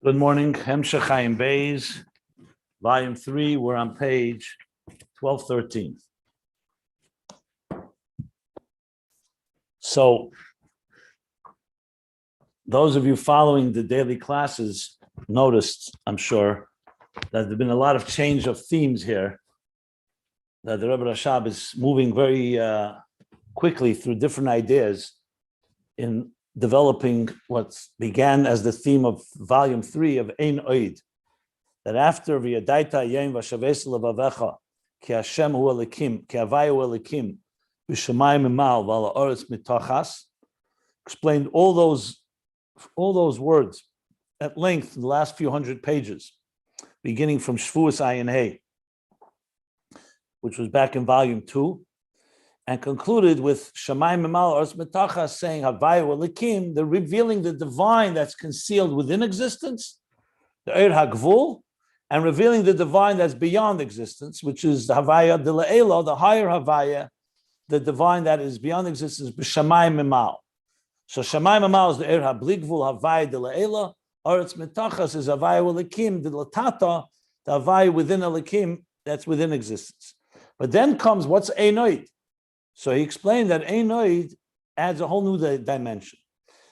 Good morning. Hemshech Chaim Beis, volume 3. We're on page 1213. So, those of you following the daily classes noticed, I'm sure, that there's been a lot of change of themes here. That the Rebbe Rashab is moving very quickly through different ideas in developing what began as the theme of volume 3 of Ein Oid, that after V'yadaita Ayin v'shaves levavecha ki Hashem hu Elikim ki Havaya hu Elikim b'shamayim imal v'al ha'oretz mitochas, explained all those words at length in the last few hundred pages, beginning from Shvuas Ayin Hey, which was back in volume 2, and concluded with Shamayim Imal Oretz Mitachas, saying Havaya Elikim, the revealing the divine that's concealed within existence, the Eir HaGvul, and revealing the divine that's beyond existence, which is the Havaya de La'ela, the higher Havaya, the divine that is beyond existence, B'Shamayim Imal. So Shamayim Imal is the Eir HaBligvul, Havaya de La'ela, Oretz Mitachas is Havaya Elikim, the Latata, the Havaya within Elikim, that's within existence. But then comes what's Ein Oid. So he explained that Ein Oid adds a whole new dimension.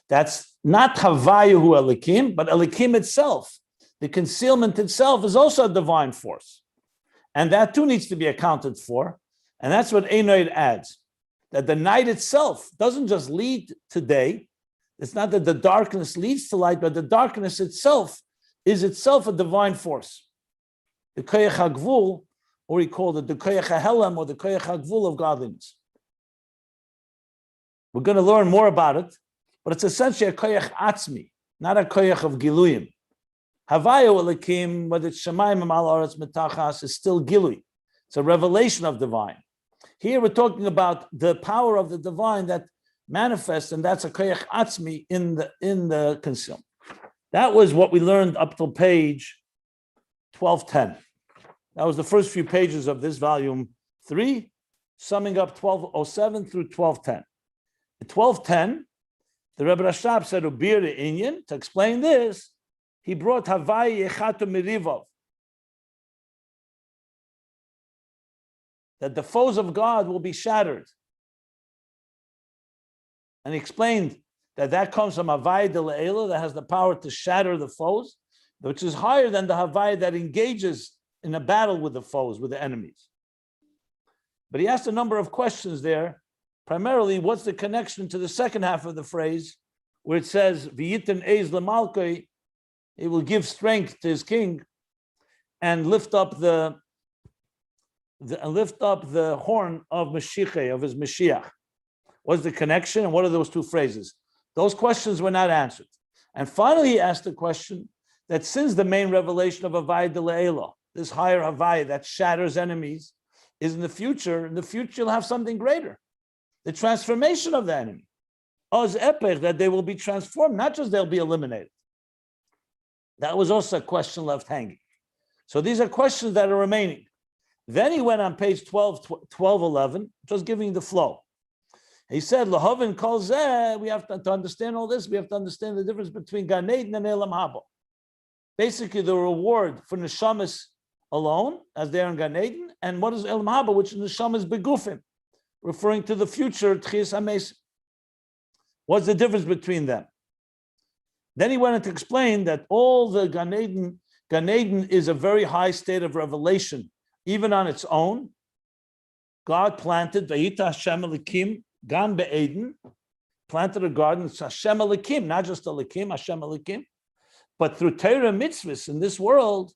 That's not Havaya hu Elikim, but Elikim itself. The concealment itself is also a divine force. And that too needs to be accounted for. And that's what Ein Oid adds. That the night itself doesn't just lead to day. It's not that the darkness leads to light, but the darkness itself is itself a divine force. The Koyach HaGvul, or he called it the Koyach HaHelam, or the Koyach HaGvul of godliness. We're going to learn more about it, but it's essentially a koyach atzmi, not a koyach of giluyim. Havaya Elikim, whether it's Shamayim Imal Oretz Mitachas, is still gilui. It's a revelation of divine. Here we're talking about the power of the divine that manifests, and that's a koyach atzmi in the concealment. That was what we learned up till page 1210. That was the first few pages of this volume 3, summing up 1207 through 1210. In 1210, the Rebbe Rashab said, Ubir Inyan, to explain this, he brought Havaya Yechatu Mirivov, that the foes of God will be shattered. And he explained that comes from Havaya de Le'ela, that has the power to shatter the foes, which is higher than the Havaya that engages in a battle with the foes, with the enemies. But he asked a number of questions there. Primarily, what's the connection to the second half of the phrase, where it says, "V'yitin eiz lemalkei," he will give strength to his king, and lift up the horn of Mashiach, of his Mashiach. What's the connection, and what are those two phrases? Those questions were not answered. And finally, he asked the question that since the main revelation of Havaya de Le'ela, this higher Havaya that shatters enemies, is in the future you'll have something greater. The transformation of the enemy. Oz epech, that they will be transformed, not just they'll be eliminated. That was also a question left hanging. So these are questions that are remaining. Then he went on page 1211, just giving the flow. He said, Lahavin kol zeh, we have to understand all this, we have to understand the difference between Gan Eden and Elam Haba. Basically, the reward for Neshamas alone, as they are in Gan Eden, and what is Elam Haba, which is Neshamas begufim, referring to the future, Tchias HaMesim. What's the difference between them? Then he wanted to explain that all the Gan Eden is a very high state of revelation, even on its own. God planted, Vayita Hashem Elikim, Gan Be'eden, planted a garden, it's Hashem Elikim, not just Elikim, Hashem Elikim. But through Torah mitzvahs in this world,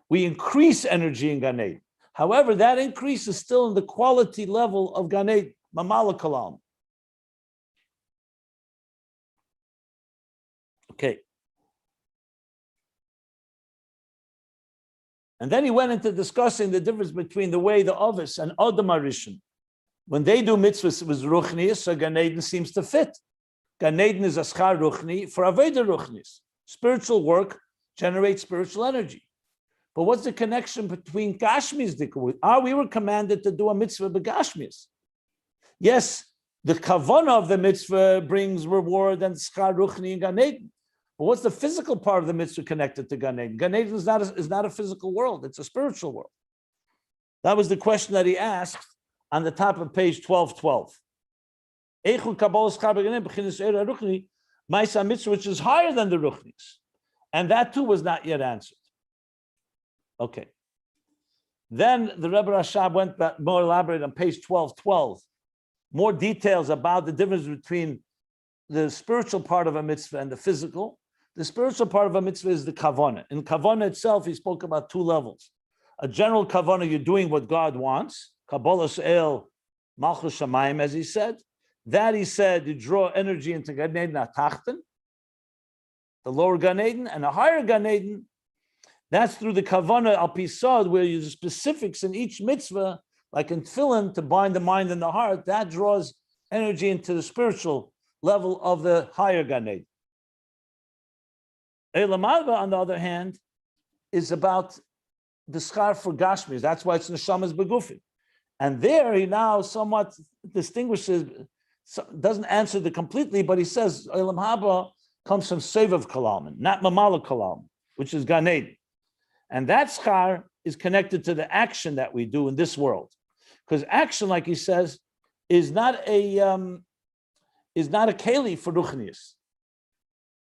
we increase energy in Gan Eden. However, that increase is still in the quality level of Gan Eden, Mamala Kalam. Okay. And then he went into discussing the difference between the way the Ovis and Adam Rishon, when they do mitzvahs with Ruchnius, so Gan Eden seems to fit. Gan Eden is a schar Ruchni for Aveda Ruchnis. Spiritual work generates spiritual energy. But what's the connection between Gashmis? We were commanded to do a mitzvah begashmis. Yes, the kavanah of the mitzvah brings reward and schar ruchni in Gan Eden. But what's the physical part of the mitzvah connected to Gan Eden? Gan Eden is not a physical world, it's a spiritual world. That was the question that he asked on the top of page 1212. Which is higher than the Ruchnis. And that too was not yet answered. Okay. Then the Rebbe Rashab went back, more elaborate on page 1212. More details about the difference between the spiritual part of a mitzvah and the physical. The spiritual part of a mitzvah is the kavanah. In kavanah itself, he spoke about two levels. A general kavanah, you're doing what God wants. Kabbalas el malchus shamayim, as he said. That he said, you draw energy into Gan Eden atachten, the lower Gan Eden, and a higher Gan Eden. That's through the kavanah al pisad, where you use specifics in each mitzvah, like in tefillin, to bind the mind and the heart. That draws energy into the spiritual level of the higher Gan Eden. Eilam Haba, on the other hand, is about the schar for Gashmis. That's why it's neshamas begufim. And there he now somewhat distinguishes, doesn't answer the completely, but he says Eilam Haba comes from Sevav Kalalman, not Mamala Kalalman, which is Gan Eden. And that schar is connected to the action that we do in this world. Because action, like he says, is not a keli for ruchnius.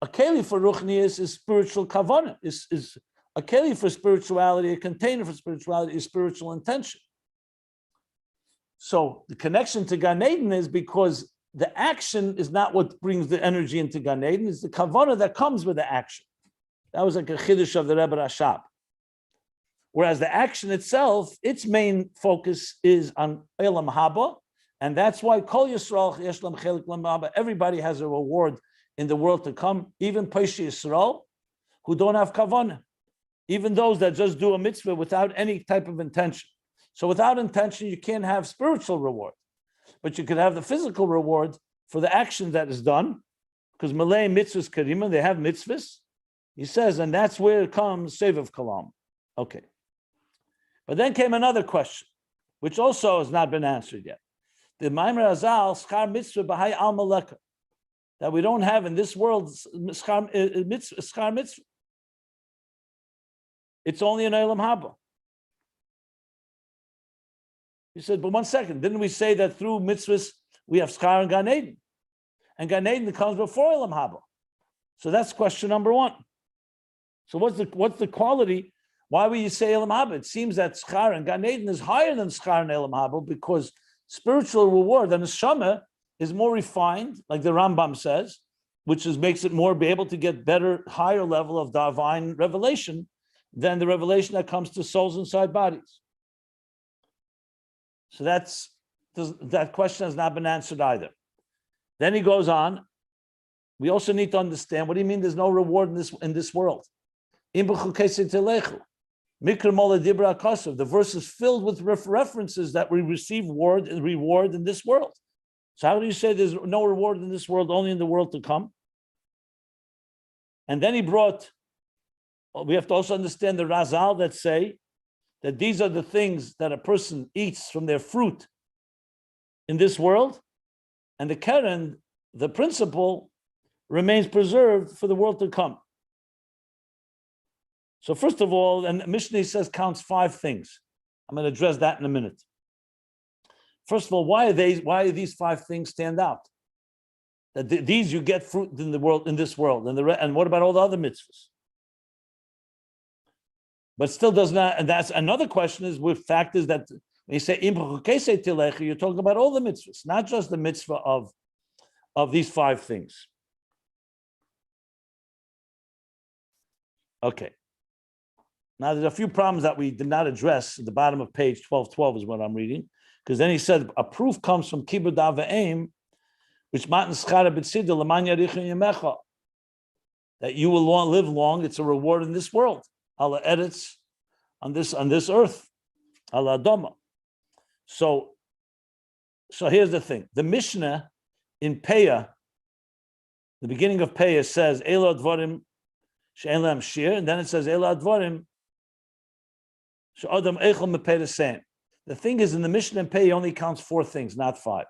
A keli for ruchnius is spiritual kavanah, is a keli for spirituality, a container for spirituality is spiritual intention. So the connection to Gan Eden is because the action is not what brings the energy into Gan Eden, it's the kavanah that comes with the action. That was like a chiddush of the Rebbe Rashab. Whereas the action itself, its main focus is on Eilam Haba, and that's why Kol Yisrael Yeshlam Chelik Lam Haba, everybody has a reward in the world to come, even Peishi Yisrael, who don't have kavanah, even those that just do a mitzvah without any type of intention. So without intention, you can't have spiritual reward, but you could have the physical reward for the action that is done, because Malay mitzvahs karima, they have mitzvahs. He says, and that's where it comes Sevav Kalam. Okay. But then came another question, which also has not been answered yet. The Maimer Arizal, schar mitzvah b'hai al maleka, that we don't have in this world schar mitzvah. It's only in Eilam Haba. He said, but one second, didn't we say that through mitzvahs we have schar and Gan Eden? And Gan Eden comes before Eilam Haba. So that's question number one. So what's the quality? Why would you say Eilam Haba? It seems that schar and Gan Eden is higher than schar and Eilam Haba because spiritual reward and neshama is more refined, like the Rambam says, which makes it more be able to get better, higher level of divine revelation than the revelation that comes to souls inside bodies. So that question has not been answered either. Then he goes on. We also need to understand, what do you mean there's no reward in this world? The verse is filled with references that we receive reward in this world. So how do you say there's no reward in this world, only in the world to come? And then we have to also understand the Arizal that say that these are the things that a person eats from their fruit in this world, and the keren, the principle, remains preserved for the world to come. So first of all, and Mishnah says counts 5 things. I'm going to address that in a minute. First of all, why do these 5 things stand out? That these you get fruit in the world, in this world, and what about all the other mitzvahs? But still does not, and that's another question is with fact is that when you say you're talking about all the mitzvahs, not just the mitzvah of these 5 things. Okay. Now there's a few problems that we did not address at the bottom of page 1212 is what I'm reading, because then he said a proof comes from Kibud Ava'im, which matan schara b'tzida l'man yarichin yamecha, that you will live long. It's a reward in this world. Allah edits on this earth. Allah Adoma. So here's the thing. The Mishnah in Peah, the beginning of Peah says Ela Advarim she'en lehem Shiur, and then it says Ela Advarim she'adam eichel mepei. The thing is, in the Mishnah in Peah only counts 4 things, not 5.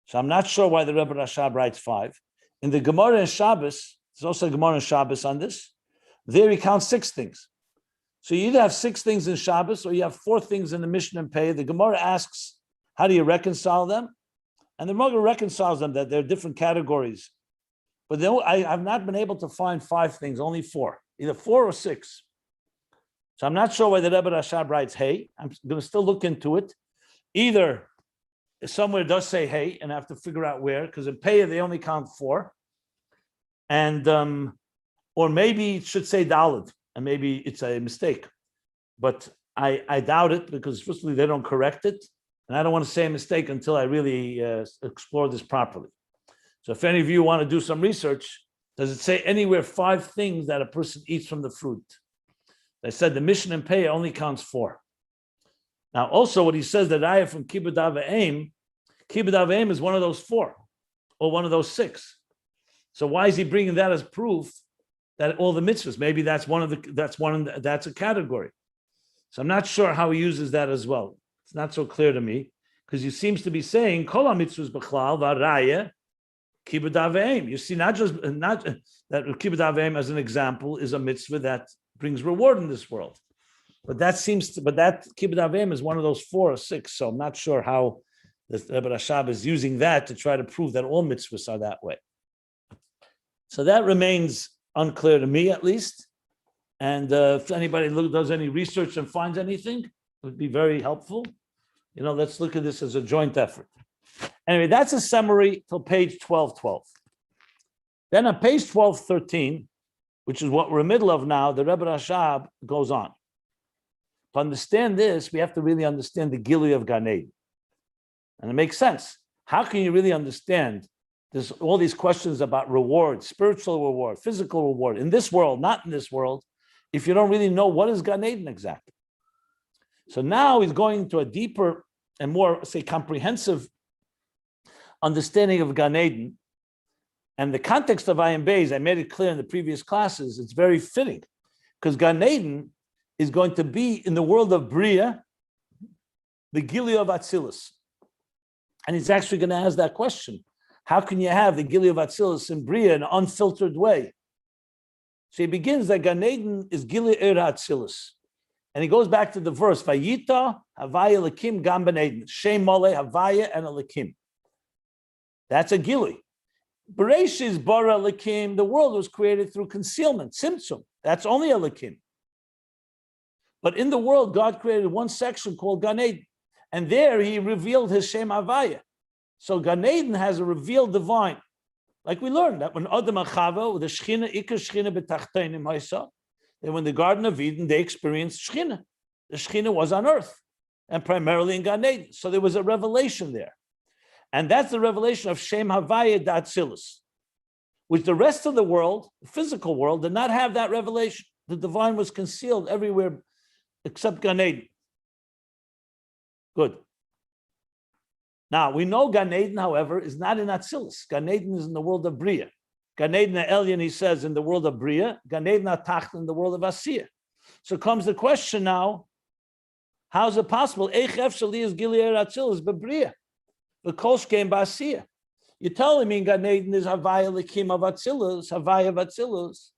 So I'm not sure why the Rebbe Rashab writes 5. In the Gemara and Shabbos, There's also a Gemara in Shabbos on this. There he counts 6 things. So you either have 6 things in Shabbos or you have 4 things in the Mishnah and Pei. The Gemara asks, how do you reconcile them? And the Gemara reconciles them, that they're different categories. But I have not been able to find 5 things, only 4, either 4 or 6. So I'm not sure why the Rebbe Rashab writes hey. I'm going to still look into it. Either somewhere it does say hey, and I have to figure out where, because in Pei they only count 4. And or maybe it should say Daled, and maybe it's a mistake. But I doubt it, because firstly they don't correct it, and I don't want to say a mistake until I really explore this properly. So if any of you want to do some research, does it say anywhere 5 things that a person eats from the fruit? I said the Mishnah and Pei only counts 4. Now also what he says that I have from Kibbud Avayim is one of those 4, or one of those 6. So why is he bringing that as proof that all the mitzvahs? Maybe that's a category. So I'm not sure how he uses that as well. It's not so clear to me, because he seems to be saying kol mitzvahs b'chlal v'araya kibbud avayim. You see, not that kibbud avayim as an example is a mitzvah that brings reward in this world, but that kibbud avayim is one of those 4 or 6. So I'm not sure how the Rebbe Rashab is using that to try to prove that all mitzvahs are that way. So that remains unclear to me, at least. And if anybody does any research and finds anything, it would be very helpful. Let's look at this as a joint effort. Anyway, that's a summary till page 1212. Then on page 1213, which is what we're in the middle of now, the Rebbe Rashab goes on. To understand this, we have to really understand the Gilui of Gan Eden. And it makes sense. How can you really understand there's all these questions about reward, spiritual reward, physical reward, in this world, not in this world, if you don't really know what is Gan Eden exactly? So now he's going to a deeper and more, say, comprehensive understanding of Gan Eden. And the context of Ayin Beis, I made it clear in the previous classes, it's very fitting, because Gan Eden is going to be in the world of Bria, the Gilui of Atzilus. And he's actually going to ask that question. How can you have the Gilui of Atzilus in Bria in an unfiltered way? So he begins that Gan Eden is Gilui Atzilus. And he goes back to the verse, Vayita Havaya Lakim Gam Ben Eden, Shem Mole Havaya and Lakim. That's a Gilui. Bereshis bara Lakim, the world was created through concealment, Tzimtzum. That's only a Lakim. But in the world, God created one section called Gan Eden. And there he revealed his Shem Havaya. So Gan Eden has a revealed divine. Like we learned that when Adam and Chava, with the Shechina, Ikar Shechina B'Tachteinim Haisa, that when the Garden of Eden, they experienced Shechina. The Shechina was on earth, and primarily in Gan Eden. So there was a revelation there. And that's the revelation of Shem Havaya D'Atzilus, which the rest of the world, the physical world, did not have that revelation. The divine was concealed everywhere except Gan Eden. Good. Now, we know Gan Eden, however, is not in Atzilus. Gan Eden is in the world of Bria. Gan Eden Elyon, he says, in the world of Bria. Gan Eden Atacht in the world of Asiya. So comes the question now, how is it possible? Eich efshali is Gilead Atzilus, but Bria. The Kosh came by Asiya. You're telling me Gan Eden is Havaya Likim of Atzilus, Havaya of Atzilus.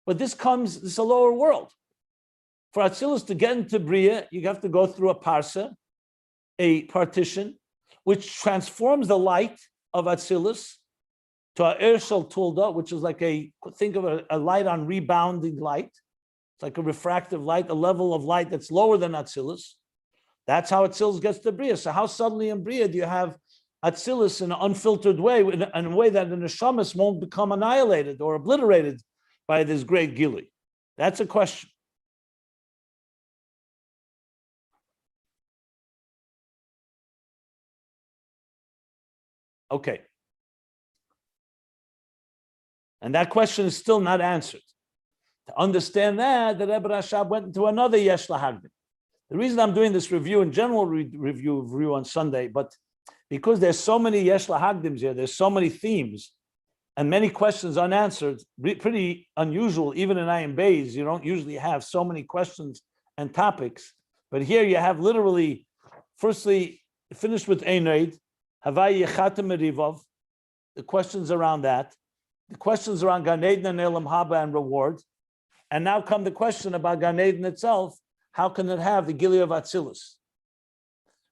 But this is a lower world. For Atzilus to get into Bria, you have to go through a parsa, a partition, which transforms the light of Atzilus to a Arizal Tulda, which is like think of a light on rebounding light. It's like a refractive light, a level of light that's lower than Atzilus. That's how Atzilus gets to Bria. So how suddenly in Bria do you have Atzilus in an unfiltered way, in a way that the Neshamas won't become annihilated or obliterated by this great Gili? That's a question. Okay. And that question is still not answered. To understand that, the Rebbe Rashab went into another Yesh Lahagdim. The reason I'm doing this review, in general review on Sunday, but because there's so many Yesh Lahagdims here, there's so many themes, and many questions unanswered, pretty unusual. Even in Ayin Beis, you don't usually have so many questions and topics. But here you have literally, firstly, finished with Einaid, Havai Yechatem Merivov, the questions around that. the questions around Gan Eden and Elam Haba and reward. And now come the question about Gan Eden itself. How can it have the Gilead of Atzilus?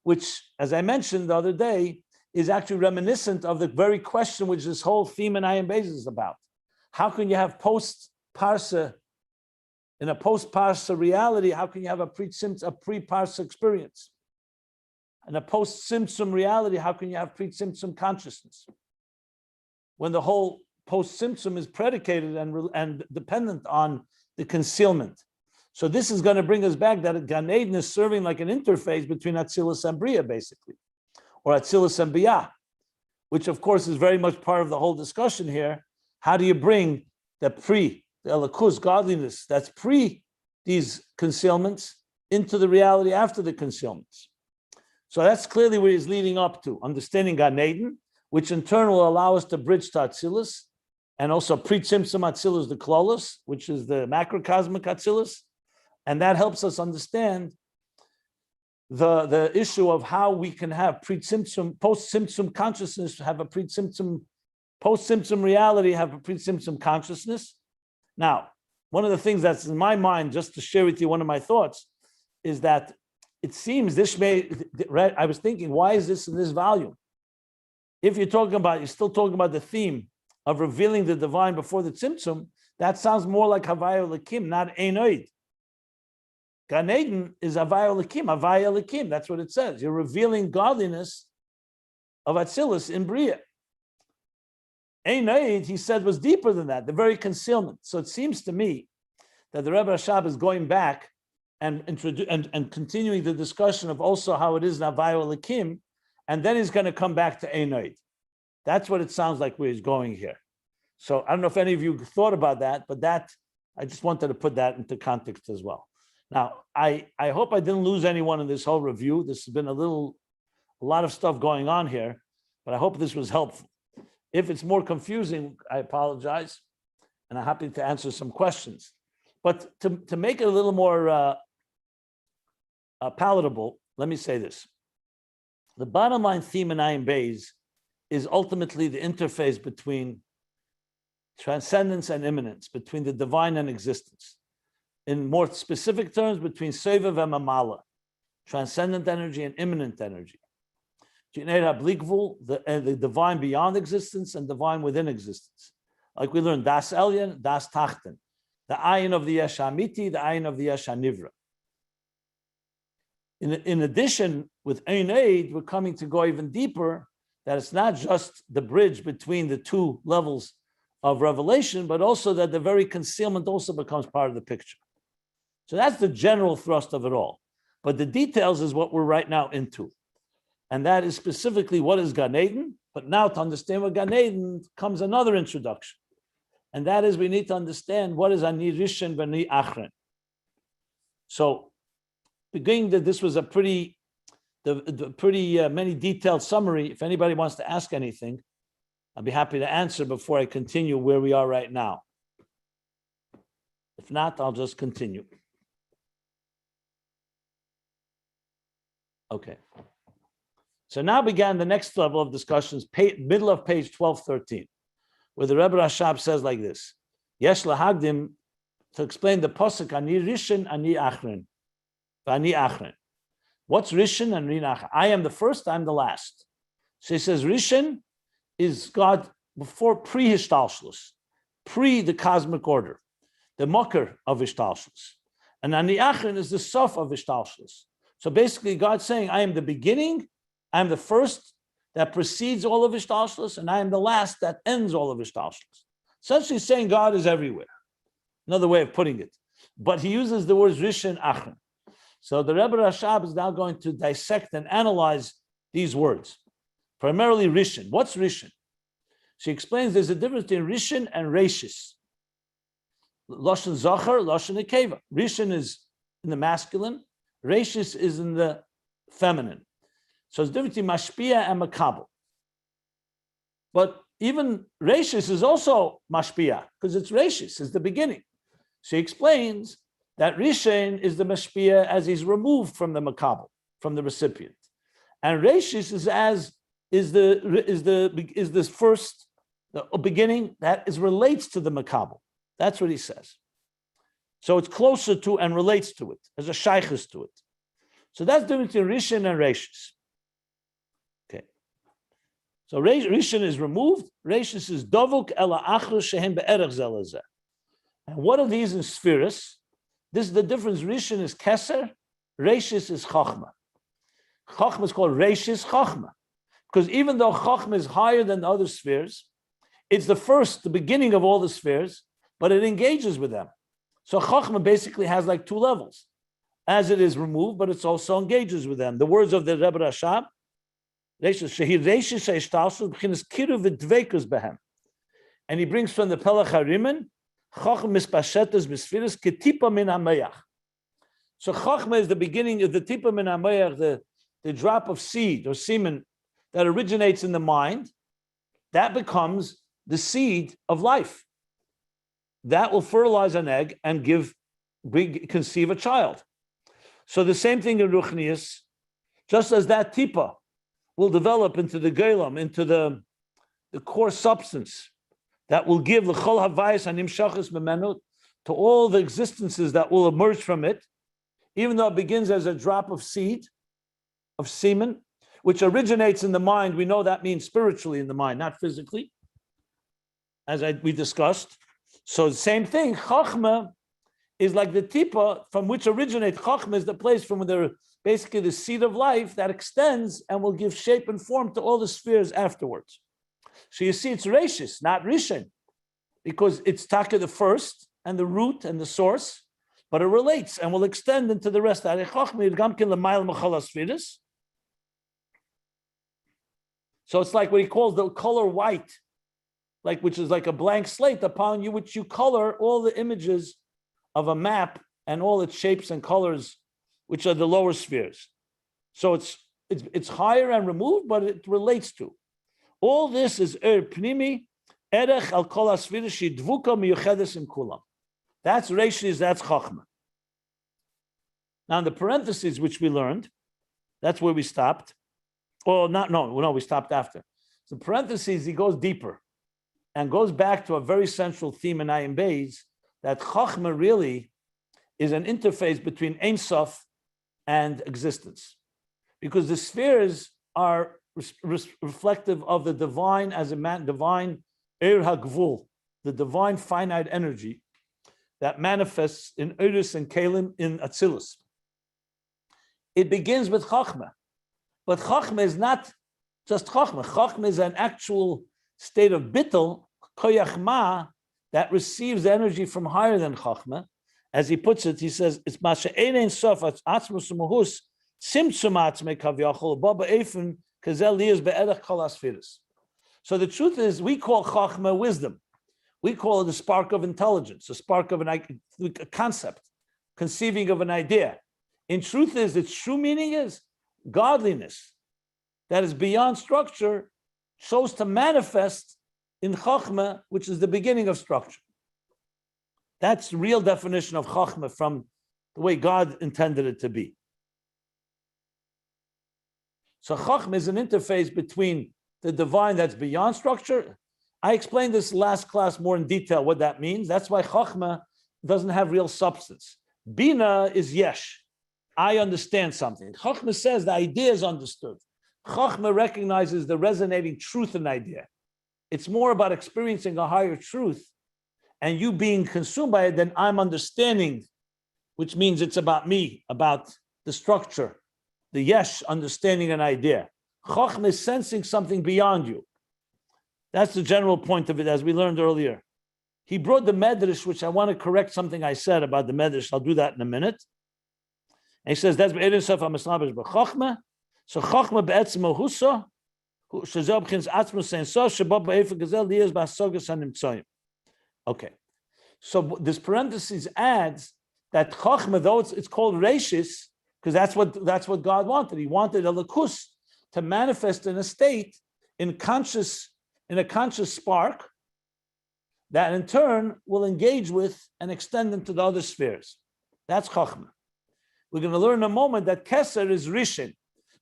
Which, as I mentioned the other day, is actually reminiscent of the very question which this whole theme in Ayin Beis is about. How can you have post-parsa, in a post-parsa reality, how can you have a pre-parsa experience? In a post-Simtsum reality, how can you have pre-Simtsum consciousness? When the whole post-Simtsum is predicated and dependent on the concealment. So this is going to bring us back that Gan Eden is serving like an interface between Atzilus and Bria, basically, or Atzilus and Biyah, which of course is very much part of the whole discussion here. How do you bring the Elokus, godliness, that's pre these concealments, into the reality after the concealments? So that's clearly where he's leading up to, understanding Gan Eden, which in turn will allow us to bridge to Atzilus, and also pre-Tzimtzum Atzilus, the Klolos, which is the macrocosmic Atzilus. And that helps us understand the issue of how we can have pre-Tzimtzum, post-Tzimtzum consciousness, have a pre-Tzimtzum, post-Tzimtzum reality, have a pre-Tzimtzum consciousness. Now, one of the things that's in my mind, just to share with you one of my thoughts, is that it seems this I was thinking, why is this in this volume? If you're still talking about the theme of revealing the divine before the Tzimtzum, that sounds more like Havaya Lakim, not Einoid. Gan Eden is Havaya Lakim, that's what it says. You're revealing godliness of Atzilus in Bria. Einoid, he said, was deeper than that, the very concealment. So it seems to me that the Rebbe Rashab is going back and continuing the discussion of also how it is in Havaya Lakim, and then he's going to come back to Einoid. That's what it sounds like where he's going here. So I don't know if any of you thought about that, but I just wanted to put that into context as well. Now, I hope I didn't lose anyone in this whole review. This has been a lot of stuff going on here, but I hope this was helpful. If it's more confusing, I apologize, and I'm happy to answer some questions. But to make it a little more palatable, let me say this. The bottom line theme in Ayin Beis is ultimately the interface between transcendence and immanence, between the divine and existence. In more specific terms, between Sevav and Mamala, transcendent energy and immanent energy. The divine beyond existence and divine within existence. Like we learned, Das Elyon, Das Tachten, the Ayin of the Yesh Amiti, the Ayin of the Yesh Nivra. In addition, with Ein Eid, we're coming to go even deeper, that it's not just the bridge between the two levels of revelation, but also that the very concealment also becomes part of the picture. So that's the general thrust of it all. But the details is what we're right now into. And that is specifically what is Gan Eden. But now to understand what Gan Eden comes another introduction. And that is we need to understand what is Ani Rishon v'Ani Achren. So beginning that this was a pretty many detailed summary. If anybody wants to ask anything, I'll be happy to answer before I continue where we are right now. If not, I'll just continue. Okay. So now began the next level of discussions, middle of page 1213, where the Rebbe Rashab says like this: Yesh lahagdim, to explain the pasuk Ani Rishon, Ani Achren, Ani Achren. What's Rishon and Rinach? I am the first, I'm the last. So he says Rishon is God before pre-Hishtalshlus, pre the cosmic order, the mocker of Hishtalshlus. And Ani Achren is the sof of Hishtalshlus. So basically God's saying, I am the beginning, I am the first that precedes all of Hishtalshlus, and I am the last that ends all of Hishtalshlus. Essentially saying God is everywhere. Another way of putting it. But he uses the words Rishon, Achren. So the Rebbe Rashab is now going to dissect and analyze these words. Primarily Rishon. What's Rishon? She explains there's a difference between Rishon and Reishis. Lashon Zachar, Lashon Nekeva. Rishon is in the masculine, Reishis is in the feminine. So it's different between Mashpia and Makabel. But even Reishis is also Mashpia, because it's Reishis, is the beginning. She explains that Rishon is the Mashpia as he's removed from the Makabel, from the recipient. And Reishis is the first the beginning that relates to the makabel. That's what he says. So it's closer to and relates to it, as a shaykhus to it. So that's the difference between Rishon and Reishis. Okay. So Rishon is removed. Reishis is dovuk ela achru shehem be'erech zelazeh. And what are these in spheres? This is the difference. Rishon is Keser, Reishis is Chachma. Chachma is called Reishis Chachma. Because even though Chachma is higher than the other spheres, it's the beginning of all the spheres, but it engages with them. So Chachma basically has like two levels. As it is removed, but it also engages with them. The words of the Rebbe Rashab, and he brings from the Pelach HaRimen, Chachma mispashetas misfiras ketipa min hamayach. So Chachma is the beginning of the tipa min hamayach, the drop of seed or semen that originates in the mind. That becomes the seed of life. That will fertilize an egg and conceive a child. So the same thing in Ruchnius, just as that tipa will develop into the gelam, into the core substance that will give l'chol havayis hanimshachos memenu, to all the existences that will emerge from it, even though it begins as a drop of seed, of semen, which originates in the mind. We know that means spiritually in the mind, not physically, as we discussed. So the same thing, Chachma is like the tipa from which originates. Chachma is the place from where basically the seed of life that extends and will give shape and form to all the spheres afterwards. So you see, it's Reishis, not Rishon, because it's Taka the first and the root and the source, but it relates and will extend into the rest. So it's like what he calls the color white, which is like a blank slate upon you, which you color all the images of a map and all its shapes and colors, which are the lower spheres. So it's higher and removed, but it relates to. All this is pnimi, erech al kol asfiris shidvuka miyuchedes im kulam. That's Reishis, that's Chachma. Now in the parentheses, which we learned, that's where we stopped. Well, we stopped after. So parentheses, he goes deeper and goes back to a very central theme in Ayin Beis, that Chachma really is an interface between Ein Sof and existence. Because the spheres are reflective of the divine as a divine Er HaGvul, the divine finite energy that manifests in Uris and Kalim in Atzilus. It begins with Chachma. But Chachma is not just Chachma. Chachma is an actual state of bittul, koyach ma, that receives energy from higher than Chachma. As he puts it, he says, it's Masha Ein Sof Atzmus Umuhus Simtsum Atzme Kavyachol Baba Eifin Kazel Liyas Be'erech Kol Asfiris. So the truth is, we call Chachma wisdom. We call it the spark of intelligence, a spark of a concept, conceiving of an idea. In truth is, its true meaning is godliness that is beyond structure, chose to manifest in Chachma, which is the beginning of structure. That's the real definition of Chachma from the way God intended it to be. So Chachma is an interface between the divine that's beyond structure. I explained this last class more in detail, what that means. That's why Chachma doesn't have real substance. Bina is yesh. I understand something. Chachma says the idea is understood. Chachma recognizes the resonating truth in the idea. It's more about experiencing a higher truth and you being consumed by it than I'm understanding, which means it's about me, about the structure, the yesh, understanding an idea. Chachma is sensing something beyond you. That's the general point of it, as we learned earlier. He brought the medrash, which I want to correct something I said about the medrash. I'll do that in a minute. And he says, that's Chachma. So Chachma be'etzem ohusa, shezel b'chins atzmus sein sof, shebab ba'efa gazel liyaz ba'asogas hanimtzoyim. Okay. So this parenthesis adds that Chachma, though it's called Reishis, because that's what God wanted. He wanted a lakus to manifest in a state, in a conscious spark, that in turn will engage with and extend into the other spheres. That's Chachma. We're going to learn in a moment that Keser is Rishon,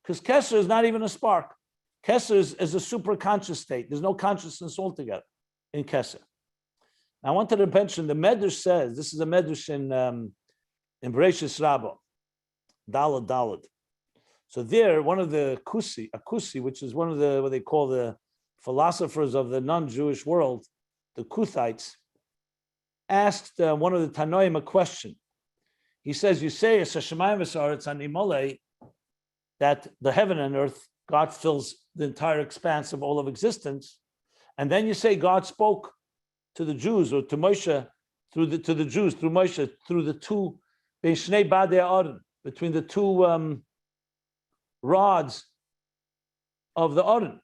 because Keser is not even a spark. Keser is a super conscious state. There's no consciousness altogether. in Keser. I wanted to mention the Medrash says, this is a Medrash in Bereshis Rabbah, Dalad. So there, one of the Kusi, which is one of the, what they call the philosophers of the non-Jewish world, the Kuthites, asked one of the Tanoim a question. He says, you say, that the heaven and earth, God fills the entire expanse of all of existence. And then you say God spoke to the Jews or to Moshe, to the Jews, through Moshe, through the two, between the two rods of the Aron.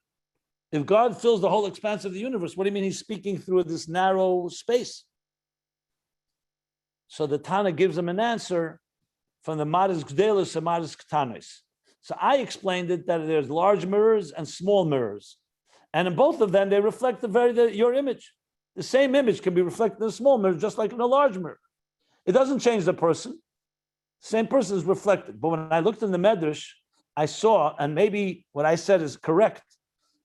If God fills the whole expanse of the universe, what do you mean he's speaking through this narrow space? So the Tana gives him an answer from the Maris Gdelis and Maris Ktanis. So I explained it that there's large mirrors and small mirrors. And in both of them, they reflect your image. The same image can be reflected in a small mirror, just like in a large mirror. It doesn't change the person. Same person is reflected. But when I looked in the Medrash, I saw, and maybe what I said is correct,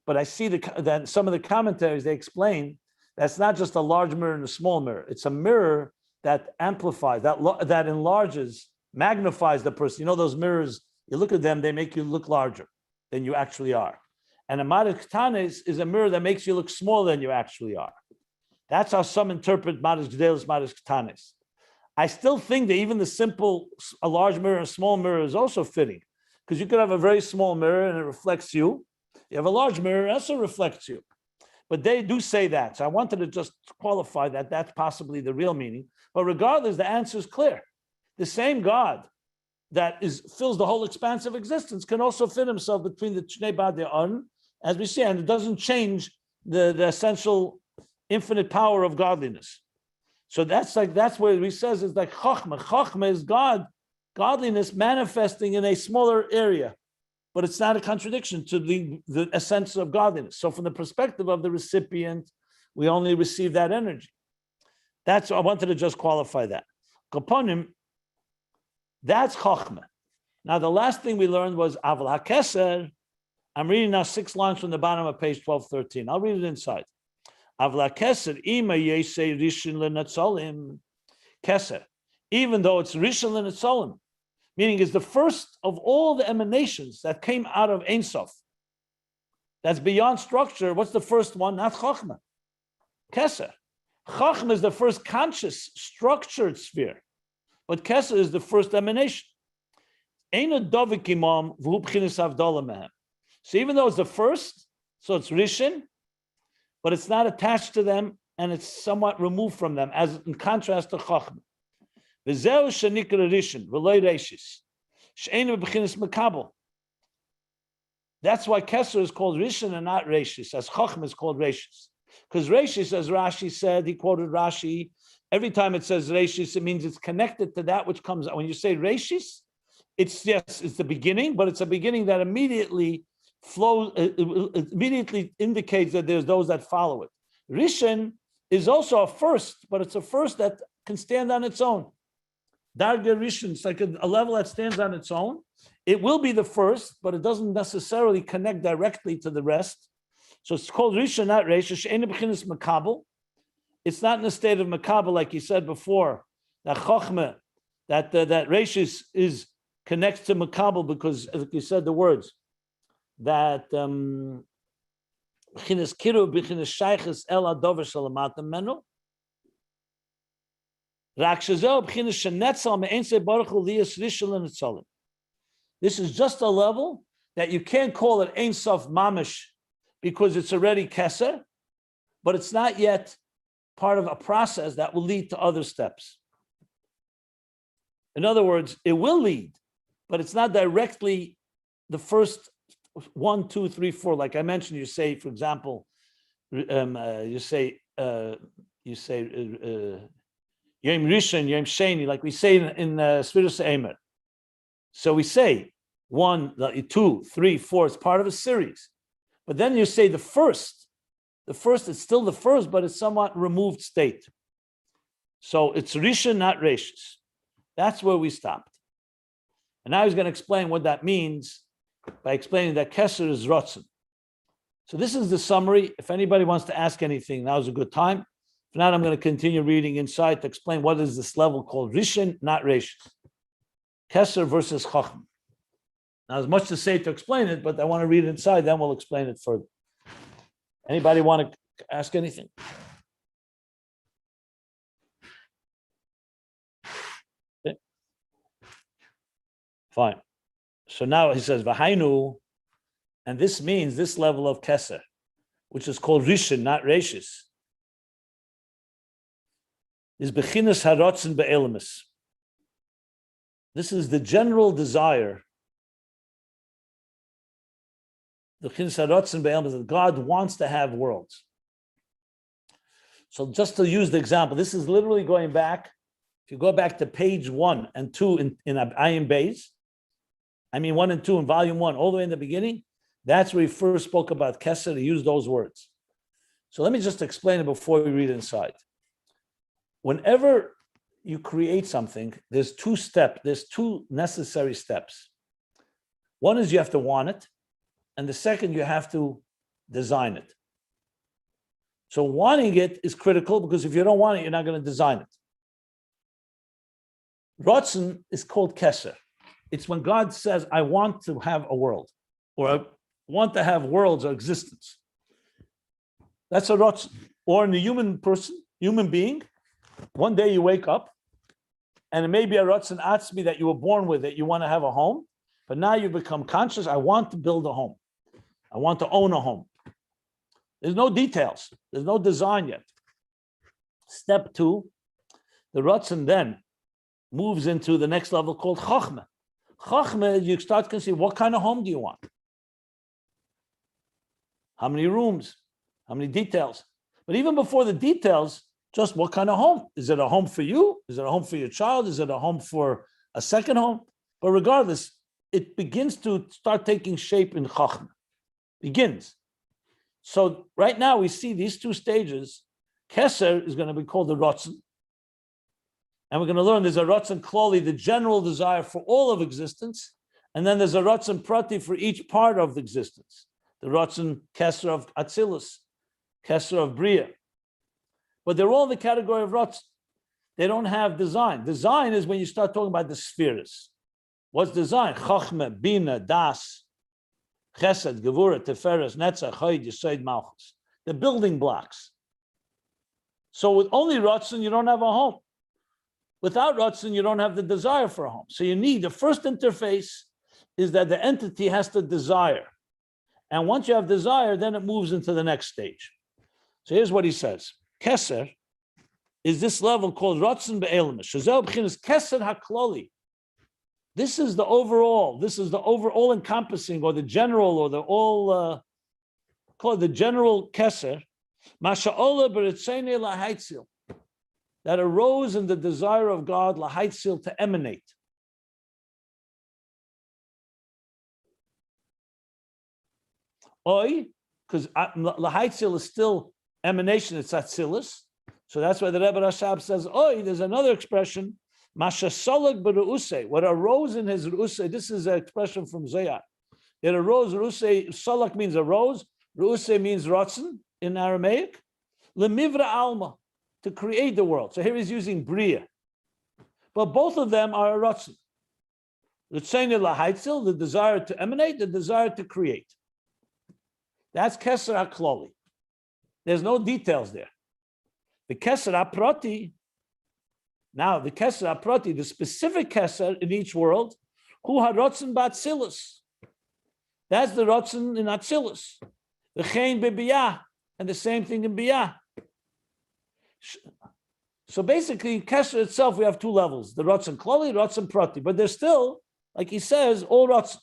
but I see that some of the commentaries, they explain that's not just a large mirror and a small mirror. It's a mirror that amplifies, that enlarges, magnifies the person. You know those mirrors, you look at them, they make you look larger than you actually are. And a Maris Ktanis is a mirror that makes you look smaller than you actually are. That's how some interpret Maris Gdelis, Maris Ktanis. I still think that even the simple, a large mirror and a small mirror is also fitting, because you could have a very small mirror and it reflects you. You have a large mirror, it also reflects you. But they do say that. So I wanted to just qualify that that's possibly the real meaning. But regardless, the answer is clear. The same God that fills the whole expanse of existence can also fit himself between the Shnei Badei Aron, as we see, and it doesn't change the essential infinite power of godliness. So that's where he says it's like Chochmah. Chochmah is godliness manifesting in a smaller area, but it's not a contradiction to the essence of godliness. So from the perspective of the recipient, we only receive that energy. I wanted to just qualify that. Kaponim, that's Chochmah. Now the last thing we learned was Aval HaKeser. I'm reading now 6 lines from the bottom of page 1213. I'll read it inside. Aval HaKeser, ima yesei Rishon lenatzolim. Keser, even though it's Rishon lenatzolim, meaning it's the first of all the emanations that came out of Ein Sof. That's beyond structure. What's the first one? Not Chochmah. Keser. Chochmah is the first conscious, structured sphere. But Keser is the first emanation. So even though it's the first, so it's Rishon, but it's not attached to them and it's somewhat removed from them, as in contrast to Chochmah. That's why Keser is called Rishon and not Reshis, as Chochmah is called Reshis. Because Reshis, as Rashi said, he quoted Rashi, every time it says Reshis, it means it's connected to that which comes out. When you say Reshis, it's the beginning, but it's a beginning that immediately flows, it immediately indicates that there's those that follow it. Rishon is also a first, but it's a first that can stand on its own. Darga Rishon, it's like a level that stands on its own. It will be the first, but it doesn't necessarily connect directly to the rest. So it's called Rishon, not Reishish. It's not in the state of Makabel, like you said before, that Chochmah, that Reishish connects to Makabel because, like you said the words, that B'chinas Kiru, B'chinas Shaychus El Adover Shalamatam Menu. This is just a level that you can't call it Ein Sof Mamish because it's already Keser, but it's not yet part of a process that will lead to other steps. In other words, it will lead, but it's not directly the first 1, 2, 3, 4. Like I mentioned, you say, for example, you say Yom Rishon, Yom Sheni, like we say in Sfiras Eimer. So we say 1, 2, 3, 4. It's part of a series. But then you say the first is still the first, but it's somewhat removed state. So it's Rishon, not Reshis. That's where we stopped. And now he's going to explain what that means by explaining that Keser is Rotsai. So this is the summary. If anybody wants to ask anything, now's a good time. If not, I'm going to continue reading inside to explain what is this level called Rishon, not Resh. Keser versus Chacham. Now, there's much to say to explain it, but I want to read it inside, then we'll explain it further. Anybody want to ask anything? Okay. Fine. So now he says, V'hainu, and this means this level of Keser, which is called Rishon, not Reshis, is Bechinas Harotzen Be'elemis. This is the general desire. Bechinas Harotzen Be'elemis, that God wants to have worlds. So just to use the example, this is literally going back, if you go back to page 1 and 2 in Ayin Beis, 1 and 2 in volume 1, all the way in the beginning, that's where he first spoke about Keser. He used those words. So let me just explain it before we read inside. Whenever you create something, there's two necessary steps. One is you have to want it, and the second, you have to design it. So wanting it is critical, because if you don't want it, you're not going to design it. Rotzen is called Keser. It's when God says, I want to have a world, or I want to have worlds or existence. That's a Rotzen. Or in the human being, one day you wake up, and it may be a Rotzen Atzmi that you were born with, that you want to have a home, but now you become conscious, I want to build a home. I want to own a home. There's no details. There's no design yet. Step 2, the Rotzen then moves into the next level called Chachma. Chachma, you start to see, what kind of home do you want? How many rooms? How many details? But even before the details, just what kind of home? Is it a home for you? Is it a home for your child? Is it a home for a second home? But regardless, it begins to start taking shape in Chachma. Begins. So right now we see these two stages. Keser is going to be called the Rotzen. And we're going to learn there's a Rotzen Kloli, the general desire for all of existence. And then there's a Rotzen Prati for each part of existence. The Rotzen Keser of Atzilus, Keser of Bria. But they're all in the category of Rotzen. They don't have design. Design is when you start talking about the spheres. What's design? Chachma, Bina, Das, Chesed, Gevura, Teferes, Netzach, Chayid, Yesod, Malchus. The building blocks. So with only Rotzen, you don't have a home. Without Rotzen, you don't have the desire for a home. So you need, the first interface is that the entity has to desire. And once you have desire, then it moves into the next stage. So here's what he says. Keser is this level called Rotzen Be'elemis. Shazel B'chinas Keser HaKloli. This is the overall encompassing, or the general, or the all, called the general Keser. Masha'ola B'ritzene Lahaitzil. That arose in the desire of God, Lahaitzil, to emanate. Oi, because Lahaitzil is still emanation, it's Atzilus. So that's why the Rebbe Rashab says, Oi, there's another expression, Masha Solag B'Ru'usei, what arose in his Ru'usei. This is an expression from Zayat. It arose, Ru'usei, Solak means arose, Ru'usei means Rotzen in Aramaic, Lemivra Alma, to create the world. So here he's using Bria. But both of them are a Rotzen. Ritzene Lahaitzil, the desire to emanate, the desire to create. That's Keser HaKloli. There's no details there. The Keser HaPrati, now the Keser HaPrati, the specific Keser in each world, Hu HaRotzen B'Atzilus. That's the Rotzen in Atzilus. The Chein B'Biyah, and the same thing in Biyah. So basically, in Keser itself, we have two levels, the Rotzen Kloli, Rotzen Prati, but they're still, like he says, all Rotzen.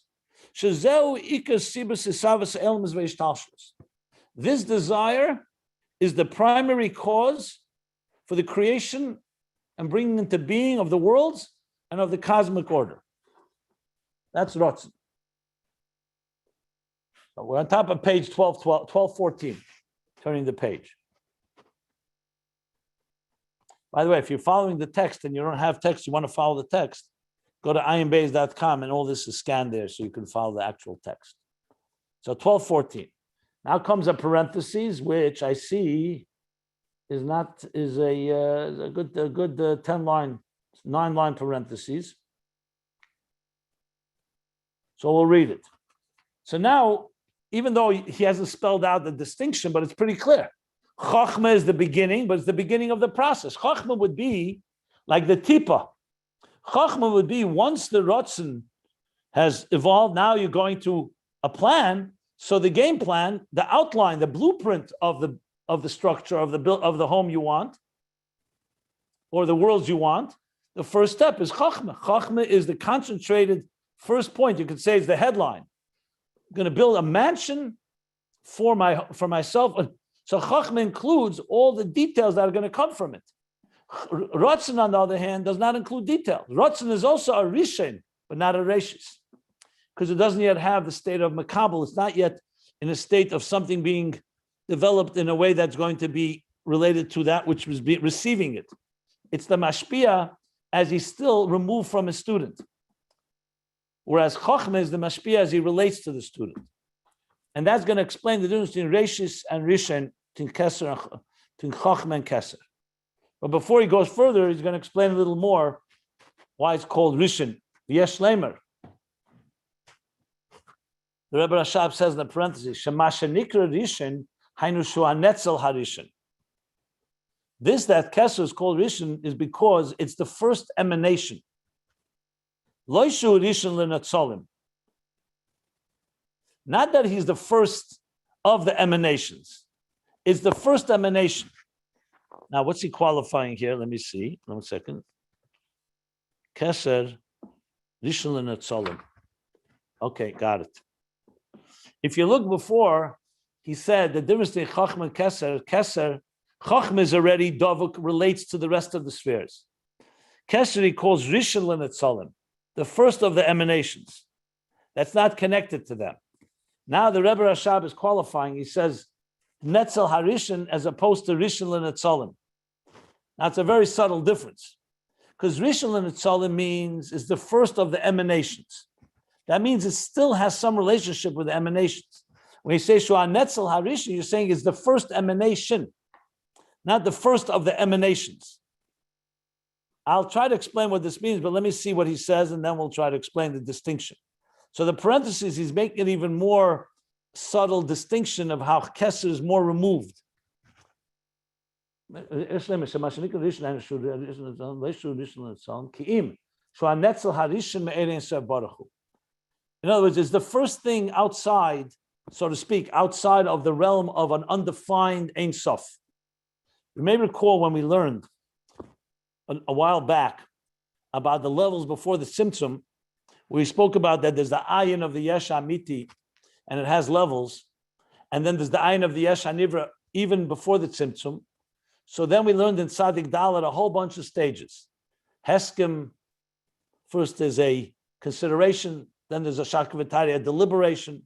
This desire is the primary cause for the creation and bringing into being of the worlds and of the cosmic order. That's Rotzen. So we're on top of page 1214, turning the page. By the way, if you're following the text and you don't have text, you want to follow the text, go to ayinbeis.com and all this is scanned there so you can follow the actual text. So 1214. Now comes a parenthesis, which I see is a good 9-line parentheses. So we'll read it. So now, even though he hasn't spelled out the distinction, but it's pretty clear. Chochmah is the beginning, but it's the beginning of the process. Chochmah would be like the tipa. Chochmah would be once the Rotzen has evolved, now you're going to a plan. So the game plan, the outline, the blueprint of the structure of the home you want, or the worlds you want, the first step is Chochmah. Chochmah is the concentrated first point. You could say is the headline. I'm going to build a mansion for myself. So Chochmah includes all the details that are going to come from it. Rotzen, on the other hand, does not include details. Rotzen is also a Rishon, but not a Reshis, because it doesn't yet have the state of Makabel. It's not yet in a state of something being developed in a way that's going to be related to that which was receiving it. It's the Mashpia as he's still removed from his student. Whereas Chochmah is the Mashpia as he relates to the student. And that's going to explain the difference between Reshis and Rishon, between Keser, between Chochmah and Keser. But before he goes further, he's going to explain a little more why it's called Rishon. Yesh Lemer. The Rebbe Rashab says in the parentheses, Shemasha Nikra Rishon, Hainu Shua Netzel HaRishon. This that Keser is called Rishon is because it's the first emanation. Lo Shu Rishon L'Netzolim. Not that he's the first of the emanations. It's the first emanation. Now, what's he qualifying here? Let me see. 1 second. Keser, Rishon L'Netzolim. Okay, got it. If you look before, he said the difference between Chochmah and Keser, Chochmah is already Dovuk, relates to the rest of the spheres. Keser he calls Rishon L'Netzolim, the first of the emanations. That's not connected to them. Now the Rebbe Rashab is qualifying. He says Netzel HaRishon as opposed to Rishon L'Netzolim. Now it's a very subtle difference, because Rishon L'Netzolim means is the first of the emanations. That means it still has some relationship with the emanations. When you say Shua Netzel HaRishon, you're saying it's the first emanation, not the first of the emanations. I'll try to explain what this means, but let me see what he says, and then we'll try to explain the distinction. So the parentheses, he's making an even more subtle distinction of how Keser is more removed. In other words, it's the first thing outside, so to speak, outside of the realm of an undefined Ein Sof. You may recall when we learned a while back about the levels before the Tzimtzum, we spoke about that there's the Ayin of the Yesh Amiti, and it has levels, and then there's the Ayin of the Yesh Hanivra even before the Tzimtzum. So then we learned in Tzadik Dalet a whole bunch of stages. Heskim, first there's a consideration, then there's a Shakvatari, a deliberation,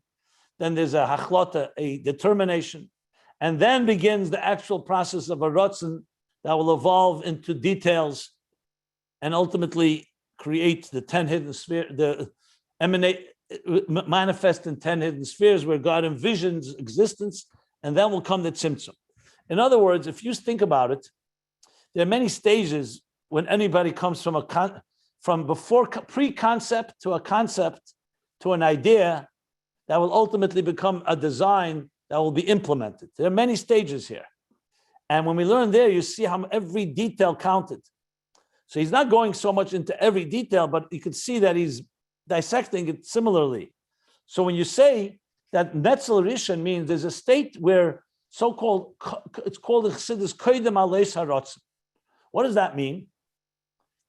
then there's a Hachlota, a determination, and then begins the actual process of a Rotzen that will evolve into details and ultimately create the 10 hidden spheres, manifest in 10 hidden spheres where God envisions existence, and then will come the Tzimtzum. In other words, if you think about it, there are many stages when anybody comes from before pre-concept to a concept to an idea that will ultimately become a design that will be implemented. There are many stages here. And when we learn there, you see how every detail counted. So he's not going so much into every detail, but you can see that he's dissecting it similarly. So when you say that Netzel Rishon means there's a state where so-called, it's called the Chassidus Koydem Aleis HaRotzen. What does that mean?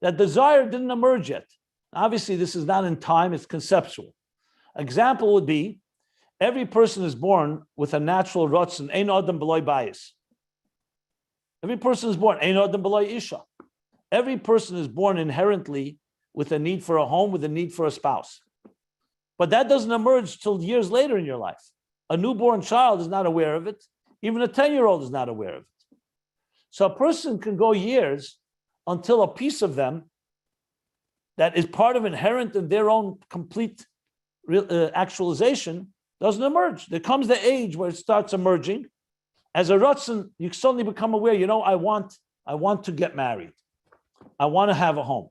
That desire didn't emerge yet. Obviously, this is not in time, it's conceptual. Example would be, every person is born with a natural Rotzen, Ein Adam B'loi Beis. Every person is born, Ein Adam B'loi Isha. Every person is born inherently with a need for a home, with a need for a spouse. But that doesn't emerge till years later in your life. A newborn child is not aware of it. Even a 10-year-old is not aware of it. So a person can go years until a piece of them that is part of inherent in their own complete actualization doesn't emerge. There comes the age where it starts emerging. As a Rotsai, you suddenly become aware, I want to get married. I want to have a home.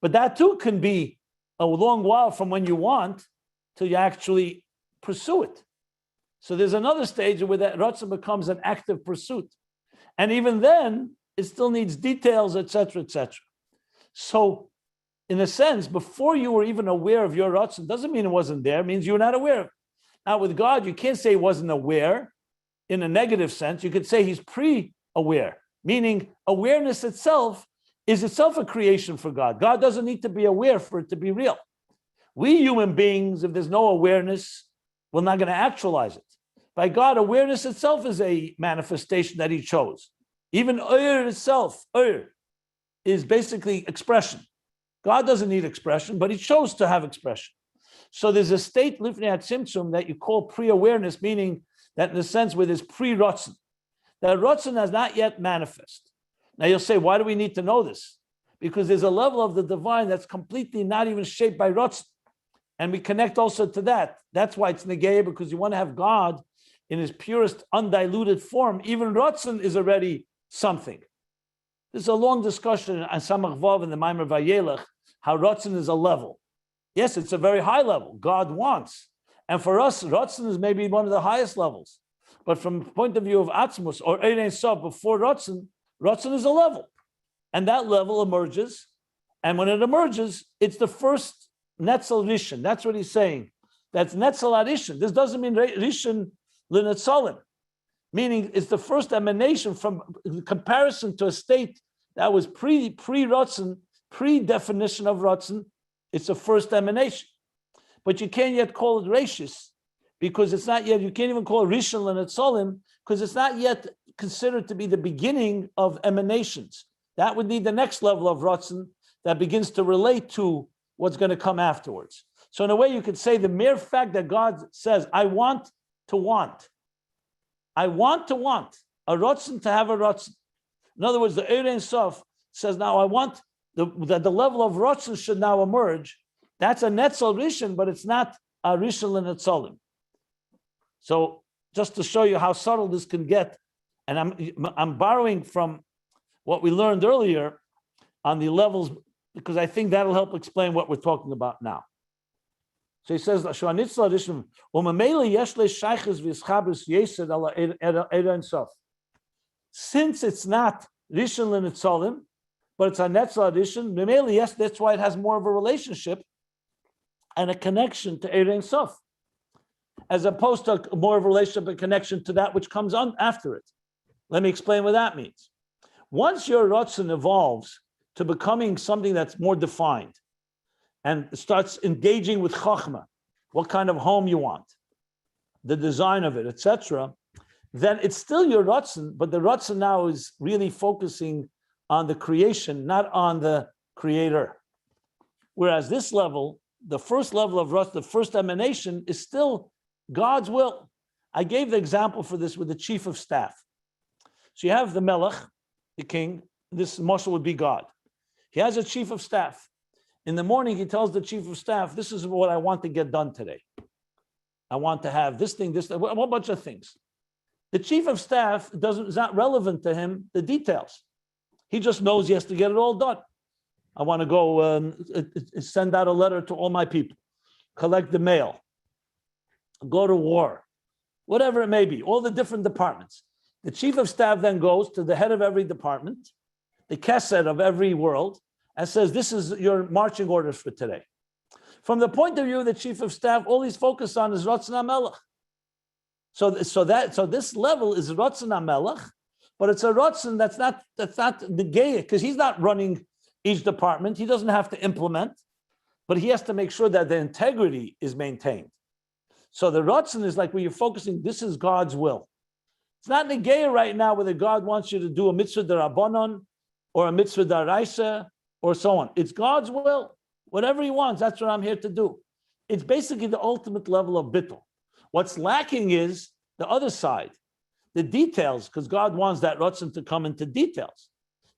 But that too can be a long while from when you want till you actually pursue it. So there's another stage where that Rotsai becomes an active pursuit. And even then, it still needs details, etc., etc. So, in a sense, before you were even aware of your Rotsai, doesn't mean it wasn't there, it means you were not aware of it. Now, with God, you can't say he wasn't aware in a negative sense. You could say he's pre-aware, meaning awareness itself is itself a creation for God. God doesn't need to be aware for it to be real. We human beings, if there's no awareness, we're not going to actualize it. By God, awareness itself is a manifestation that he chose. Even itself, is basically expression. God doesn't need expression, but he chose to have expression. So there's a state, lifnei hatzimtzum, that you call pre-awareness, meaning that in a sense where there's pre-Rotsai. That Rotsai has not yet manifest. Now you'll say, why do we need to know this? Because there's a level of the divine that's completely not even shaped by Rotsai. And we connect also to that. That's why it's negaya, because you want to have God in his purest, undiluted form. Even Rotsai is already something. There's a long discussion on Samach Vav in the Maimer Vayelech, how Rotsai is a level. Yes, it's a very high level. God wants. And for us, Rotsai is maybe one of the highest levels. But from the point of view of Atzmus or Ein Sof before Rotsai is a level. And that level emerges. And when it emerges, it's the first Netzel Rishon. That's what he's saying. That's Netzel Rishon. This doesn't mean Rishon L'Netzalim. Meaning it's the first emanation from comparison to a state that was pre-Rotsai, pre-definition of Rotsai. It's the first emanation. But you can't yet call it Rashis because it's not yet, you can't even call it Rishon L'Netzalim because it's not yet considered to be the beginning of emanations. That would need the next level of Rotsai that begins to relate to what's going to come afterwards. So in a way you could say the mere fact that God says, I want to want. I want to want a Rotsai to have a Rotsai. In other words, the Ein Sof says, now I want that the level of Rotsai should now emerge. That's a Netzel Rishon, but it's not a Rishon L'Netzalim. So just to show you how subtle this can get, and I'm borrowing from what we learned earlier on the levels, because I think that'll help explain what we're talking about now. So he says, since it's not Rishon L'Netzalim, but it's a Netzel Rishon, yes, that's why it has more of a relationship and a connection to Ein Sof, as opposed to more of a relationship and connection to that which comes on after it. Let me explain what that means. Once your Rotsai evolves to becoming something that's more defined and starts engaging with Chochmah, what kind of home you want, the design of it, etc., then it's still your Rotsai, but the Rotsai now is really focusing on the creation, not on the creator. Whereas this level, the first level of Rotsai, the first emanation, is still God's will. I gave the example for this with the chief of staff. So you have the Melech, the king, this Moshe would be God. He has a chief of staff. In the morning, he tells the chief of staff, this is what I want to get done today. I want to have this thing, a whole bunch of things. The chief of staff is not relevant to him, the details. He just knows he has to get it all done. I want to go send out a letter to all my people, collect the mail, go to war, whatever it may be, all the different departments. The chief of staff then goes to the head of every department, the Keser of every world, and says, this is your marching orders for today. From the point of view of the chief of staff, all he's focused on is Rotsai HaMelech. So this level is Rotsai HaMelech, but it's a Rotsai that's not negaya, because he's not running each department. He doesn't have to implement, but he has to make sure that the integrity is maintained. So the Rotsai is like where you're focusing, this is God's will. It's not negaya right now whether God wants you to do a mitzvah d'Rabbanon or a mitzvah d'Oraisa or so on. It's God's will. Whatever he wants, that's what I'm here to do. It's basically the ultimate level of bittul. What's lacking is the other side, the details, because God wants that Rotsai to come into details.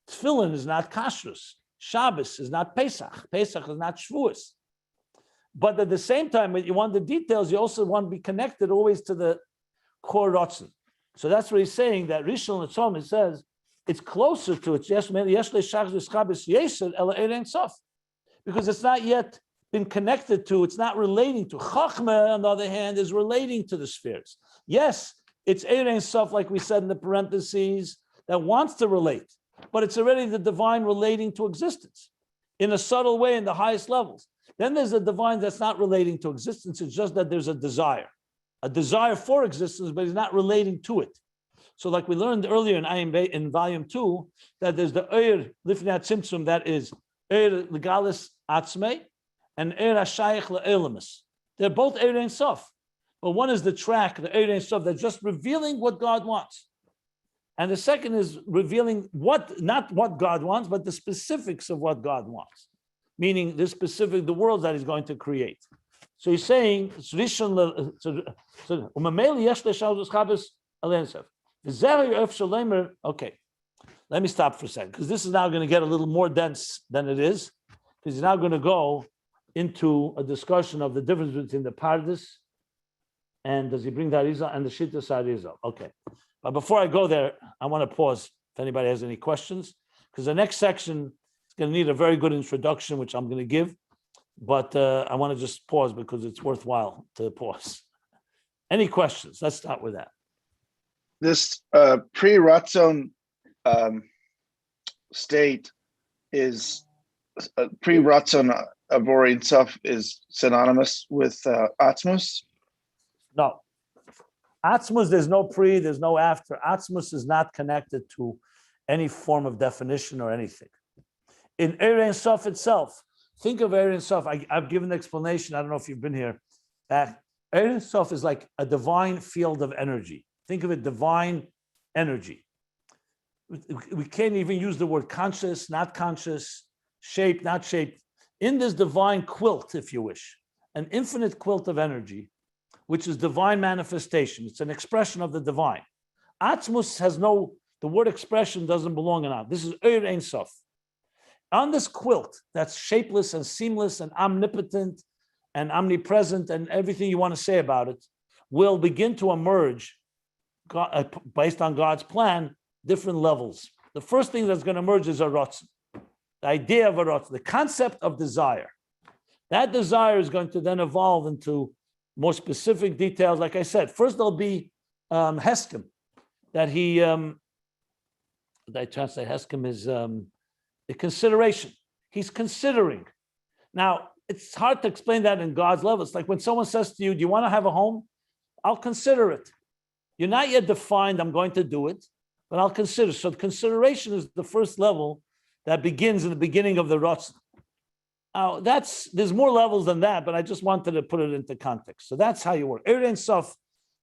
Tefillin is not kashrus. Shabbos is not Pesach. Pesach is not Shavuos. But at the same time, when you want the details, you also want to be connected always to the core Rotsai. So that's what he's saying, that Rishon and Tzom, it says, it's closer to it. Because it's not yet been connected to, it's not relating to. Chachma, on the other hand, is relating to the spheres. Yes, it's Ein Sof, like we said in the parentheses, that wants to relate, but it's already the divine relating to existence in a subtle way in the highest levels. Then there's a divine that's not relating to existence, it's just that there's a desire for existence, but it's not relating to it. So like we learned earlier in Ayin in volume 2, that there's the Eir Lifnei Tzimtzum, that is Eir Legalis Atzmei, and Eir HaShayach LeElamus. They're both Eir Ein Sof. But one is the track, the Eir Ein Sof, that's just revealing what God wants. And the second is revealing not what God wants, but the specifics of what God wants. Meaning the world that he's going to create. So he's saying, okay, let me stop for a second, because this is now going to get a little more dense than it is, because he's now going to go into a discussion of the difference between the Pardes, and does he bring the Arizal and the Shittas Arizal? Okay. But before I go there, I want to pause if anybody has any questions, because the next section is going to need a very good introduction, which I'm going to give. But I want to just pause because it's worthwhile to pause. Any questions? Let's start with that. This pre-Ratzon state is pre-Ratzon of Ein Sof is synonymous with Atzmus? No. Atzmus, there's no pre, there's no after. Atzmus is not connected to any form of definition or anything. In Ein Sof itself, think of Ein Sof. I've given the explanation. I don't know if you've been here. Ein Sof is like a divine field of energy. Think of it, divine energy. We can't even use the word conscious, not conscious, shape, not shape. In this divine quilt, if you wish, an infinite quilt of energy, which is divine manifestation. It's an expression of the divine. Atzmus has the word expression doesn't belong in it. This is Ein Sof. On this quilt that's shapeless and seamless and omnipotent and omnipresent and everything you want to say about it, will begin to emerge, based on God's plan, different levels. The first thing that's going to emerge is a Rotsai, the idea of a Rotsai, the concept of desire. That desire is going to then evolve into more specific details. Like I said, first there'll be Heskim, that he, that I translate Heskim is the consideration. He's considering. Now, it's hard to explain that in God's level. It's like when someone says to you, do you want to have a home? I'll consider it. You're not yet defined, I'm going to do it, but I'll consider. So the consideration is the first level that begins in the beginning of the Rotsai. Now, there's more levels than that, but I just wanted to put it into context. So that's how you work. Ein Sof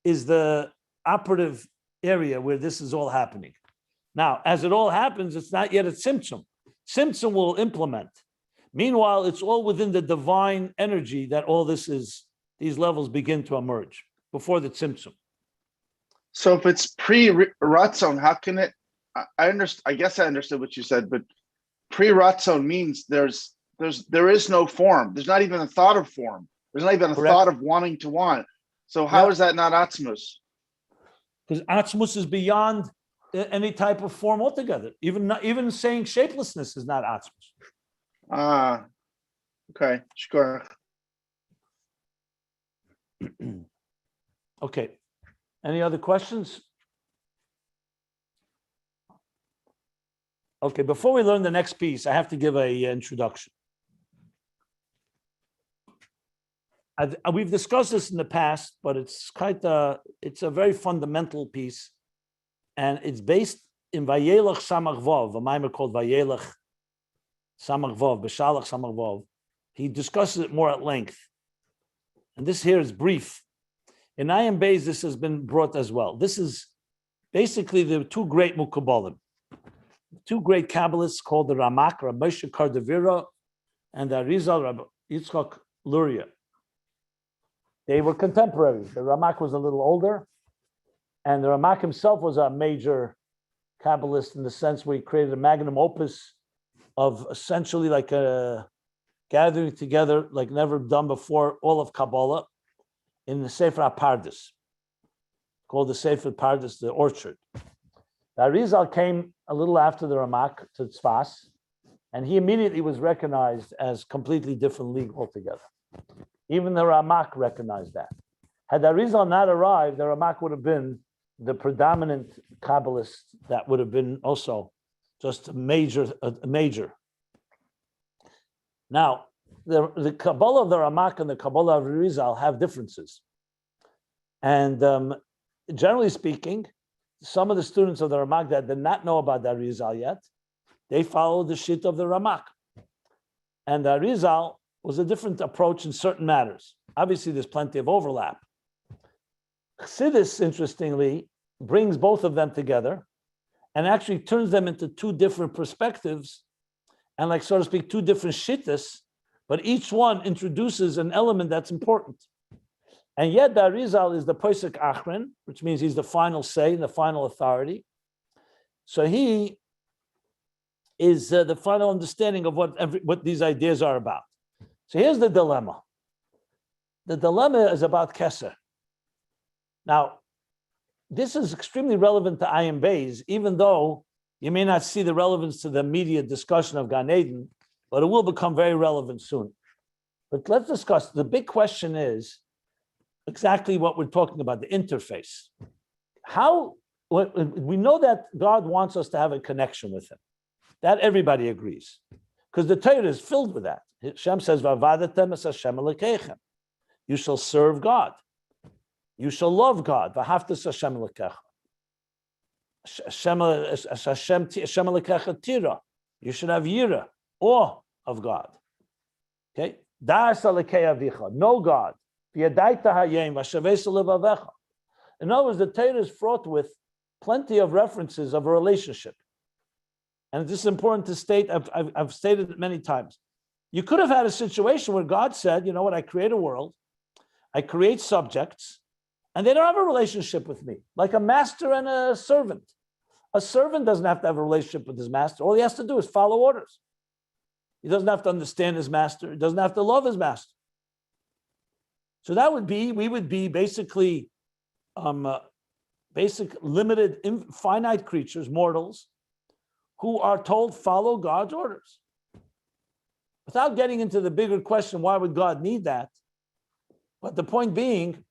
is the operative area where this is all happening. Now, as it all happens, it's not yet a Tzimtzum. Tzimtzum will implement. Meanwhile, it's all within the divine energy that all this is, these levels begin to emerge before the Tzimtzum. So if it's pre-Ratzon, how can it, I guess I understood what you said, but pre-Ratzon means there is no form. There's not even a thought of form. There's not even a thought of wanting to want. So how is that not Atzmus? Because Atzmus is beyond any type of form altogether. Even saying shapelessness is not Atzmus. Okay, sure. Okay. Any other questions? Okay, before we learn the next piece, I have to give a introduction. We've discussed this in the past, but it's a very fundamental piece, and it's based in Vayelach Samach Vav, a mimer called Vayelach Samach Vav, Beshalach Samach Vav. He discusses it more at length, and this here is brief. In Ayin Beis, this has been brought as well. This is basically the two great Mukabalim, two great Kabbalists called the Ramak, Rabbi Kardavira, and the Arizal, Rabbi Yitzchak Luria. They were contemporaries. The Ramak was a little older, and the Ramak himself was a major Kabbalist in the sense where he created a magnum opus of essentially like a gathering together like never done before, all of Kabbalah, in the Sefer HaPardes, called the Sefer Pardes, the orchard. The Arizal came a little after the Ramak to Tzfas, and he immediately was recognized as completely different league altogether. Even the Ramak recognized that. Had the Arizal not arrived, the Ramak would have been the predominant Kabbalist that would have been also just a major. Now, the Kabbalah of the Ramak and the Kabbalah of Arizal have differences. And generally speaking, some of the students of the Ramak that did not know about the Arizal yet, they followed the shit of the Ramak. And the Arizal was a different approach in certain matters. Obviously, there's plenty of overlap. Chassidus, interestingly, brings both of them together and actually turns them into two different perspectives and, like, so to speak, two different shittas, but each one introduces an element that's important. And yet the Arizal is the Posek Achron, which means he's the final say, the final authority. So he is the final understanding of what these ideas are about. So here's the dilemma. The dilemma is about Keser. Now, this is extremely relevant to Ayin Beis, even though you may not see the relevance to the immediate discussion of Gan Eden, but it will become very relevant soon. But let's discuss. The big question is exactly what we're talking about, the interface. We know that God wants us to have a connection with him. That everybody agrees. Because the Torah is filled with that. Hashem says, "V'avadetem es Hashem Elokeichem." You shall serve God. You shall love God. V'haftas Hashem Elokecha. Hashem Elokecha tira. You should have yira, awe of God. Okay? Das Elokei avicha. Know God. V'yadaita hayem v'shavesa levavecha. In other words, the Torah is fraught with plenty of references of a relationship. And this is important to state. I've stated it many times. You could have had a situation where God said, you know what, I create a world, I create subjects, and they don't have a relationship with me, like a master and a servant. A servant doesn't have to have a relationship with his master. All he has to do is follow orders. He doesn't have to understand his master. He doesn't have to love his master. So we would be basically limited, finite creatures, mortals, who are told follow God's orders. Without getting into the bigger question, why would God need that? But the point being,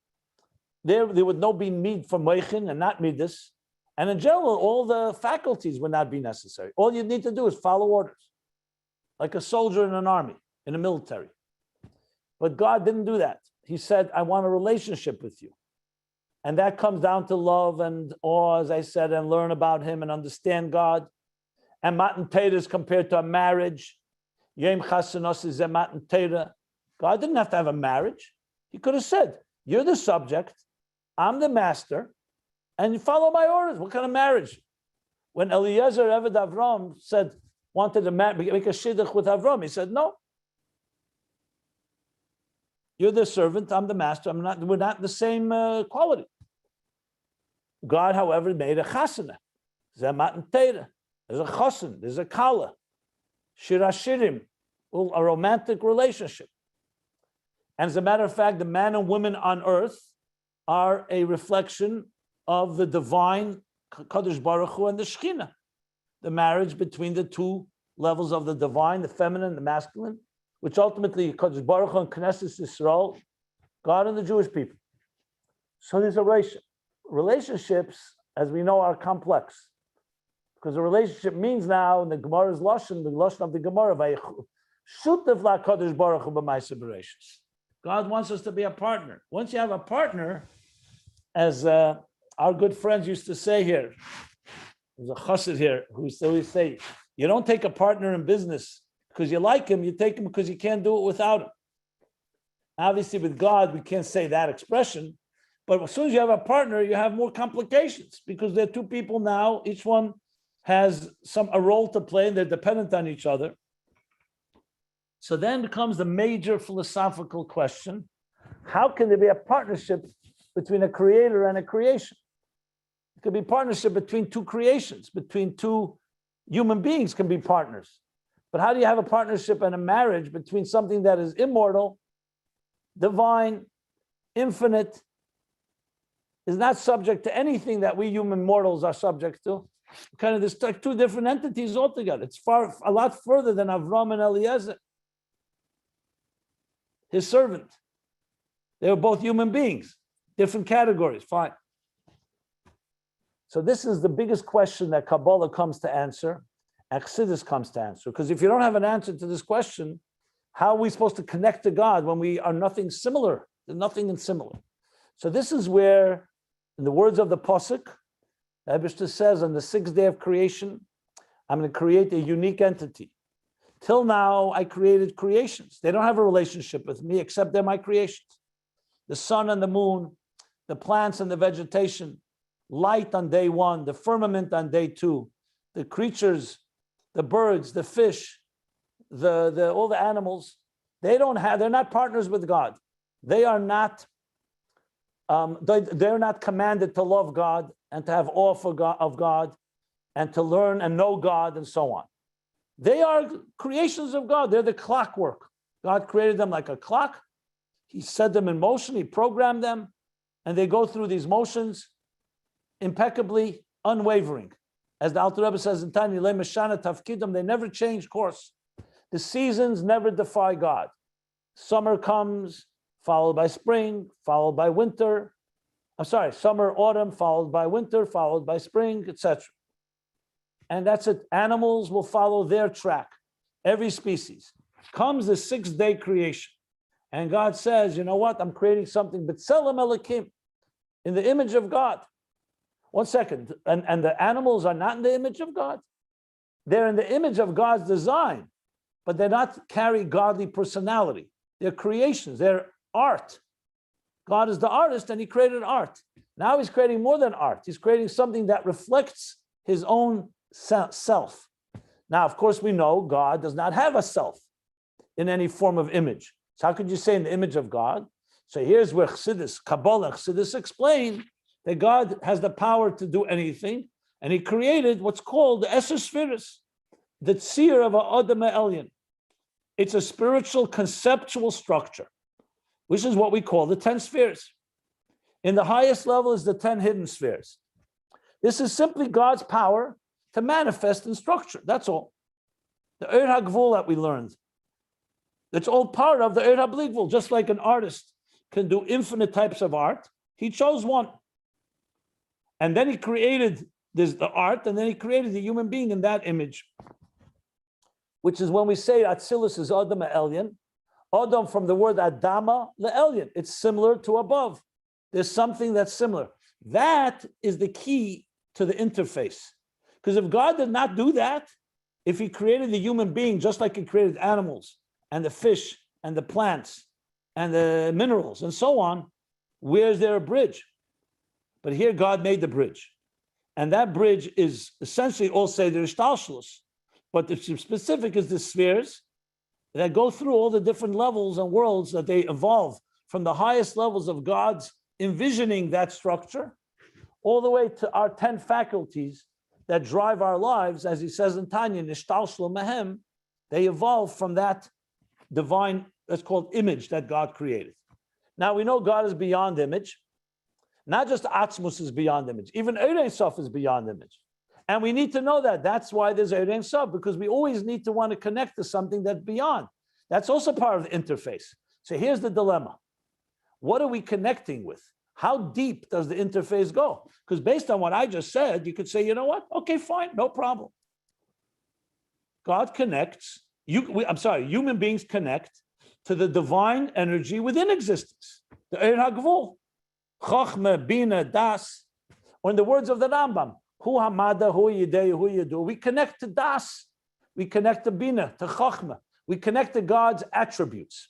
there would no be need for moichin and not midas. And in general, all the faculties would not be necessary. All you need to do is follow orders, like a soldier in an army, in the military. But God didn't do that. He said, I want a relationship with you. And that comes down to love and awe, as I said, and learn about him and understand God. And Matan Torah is compared to a marriage. Yom Chasanos is a Matan Torah. God didn't have to have a marriage. He could have said, you're the subject, I'm the master, and you follow my orders. What kind of marriage? When Eliezer, Eved Avram, wanted to make a shidduch with Avram, he said, no. You're the servant, I'm the master, we're not the same quality. God, however, made a chasana. There's a Matan Torah, there's a chasan, there's a kala, shirashirim, a romantic relationship. And as a matter of fact, the man and woman on earth are a reflection of the divine Kadosh Baruch Hu and the Shekhinah, the marriage between the two levels of the divine, the feminine, the masculine, which ultimately Kadosh Baruch Hu and Knesset Yisrael, God and the Jewish people. So there's a relationship. Relationships, as we know, are complex. Because a relationship means now, in the Gemara's Lashon, the Lashon of the Gemara, Shutav la Kadosh Baruch Hu b'maaseh bereishis. God wants us to be a partner. Once you have a partner, as our good friends used to say here, there's a chassid here who used to always say, you don't take a partner in business because you like him, you take him because you can't do it without him. Obviously, with God, we can't say that expression, but as soon as you have a partner, you have more complications because there are two people now, each one has a role to play and they're dependent on each other. So then becomes the major philosophical question, how can there be a partnership between a creator and a creation? It could be partnership between two creations, between two human beings can be partners. But how do you have a partnership and a marriage between something that is immortal, divine, infinite, is not subject to anything that we human mortals are subject to? Kind of, there's like two different entities altogether. It's a lot further than Avram and Eliezer, his servant. They were both human beings, different categories, fine. So this is the biggest question that Kabbalah comes to answer, Chassidus comes to answer. Because if you don't have an answer to this question, how are we supposed to connect to God when we are nothing similar? There's nothing similar. So this is where, in the words of the Pasuk, the Eibishter says, on the sixth day of creation, I'm going to create a unique entity. Till now, I created creations. They don't have a relationship with me, except they're my creations. The sun and the moon, the plants and the vegetation, light on day one, the firmament on day two, the creatures, the birds, the fish, all the animals, they're not partners with God. They are not, they're not commanded to love God and to have awe of God and to learn and know God and so on. They are creations of God. They're the clockwork. God created them like a clock. He set them in motion. He programmed them, and they go through these motions impeccably, unwavering. As the Alter Rebbe says in Tanya, they never change course. The seasons never defy God. Summer comes, followed by spring, followed by winter. Summer, autumn, followed by winter, followed by spring, etc. And that's it. Animals will follow their track. Every species. Comes the sixth-day creation. And God says, you know what? I'm creating something, B'Tselem Elokim, in the image of God. 1 second. And the animals are not in the image of God. They're in the image of God's design, but they're not carry godly personality. They're creations. They're art. God is the artist, and he created art. Now he's creating more than art. He's creating something that reflects his own self. Now, of course, we know God does not have a self in any form of image. So how could you say in the image of God? So here's where Chassidus explain that God has the power to do anything, and he created what's called the Esospheres, the tzir of Adam Elyon. It's a spiritual conceptual structure, which is what we call the 10 spheres. In the highest level is the 10 hidden spheres. This is simply God's power to manifest in structure. That's all. The Eir HaGvul that we learned. It's all part of the Eir HaBli Gvul. Just like an artist can do infinite types of art, he chose one. And then he created the art, and then he created the human being in that image. Which is when we say Atzilus is Adam Elyon. Adam from the word Adama le'elyon. It's similar to above. There's something that's similar. That is the key to the interface. Because if God did not do that, if he created the human being just like he created animals and the fish and the plants and the minerals and so on, where's there a bridge? But here God made the bridge. And that bridge is essentially all Seder Ishtalshelus. But the specific is the spheres that go through all the different levels and worlds that they evolve from the highest levels of God's envisioning that structure all the way to our 10 faculties that drive our lives, as he says in Tanya, Nishtalshlu Mehem, they evolve from that divine, that's called image that God created. Now we know God is beyond image. Not just Atzmus is beyond image, even Erein Sof is beyond image. And we need to know that. That's why there's Erein Sof, because we always need to want to connect to something that's beyond. That's also part of the interface. So here's the dilemma. What are we connecting with? How deep does the interface go? Because based on what I just said, you could say, you know what? Okay, fine, no problem. God connects, human beings connect to the divine energy within existence, the Eir HaGvul, Chochmah, Bina, Das, or in the words of the Rambam, Hu Hamada, Hu Yidei, Hu Yidu. We connect to Das, we connect to Bina, to Chochmah, we connect to God's attributes.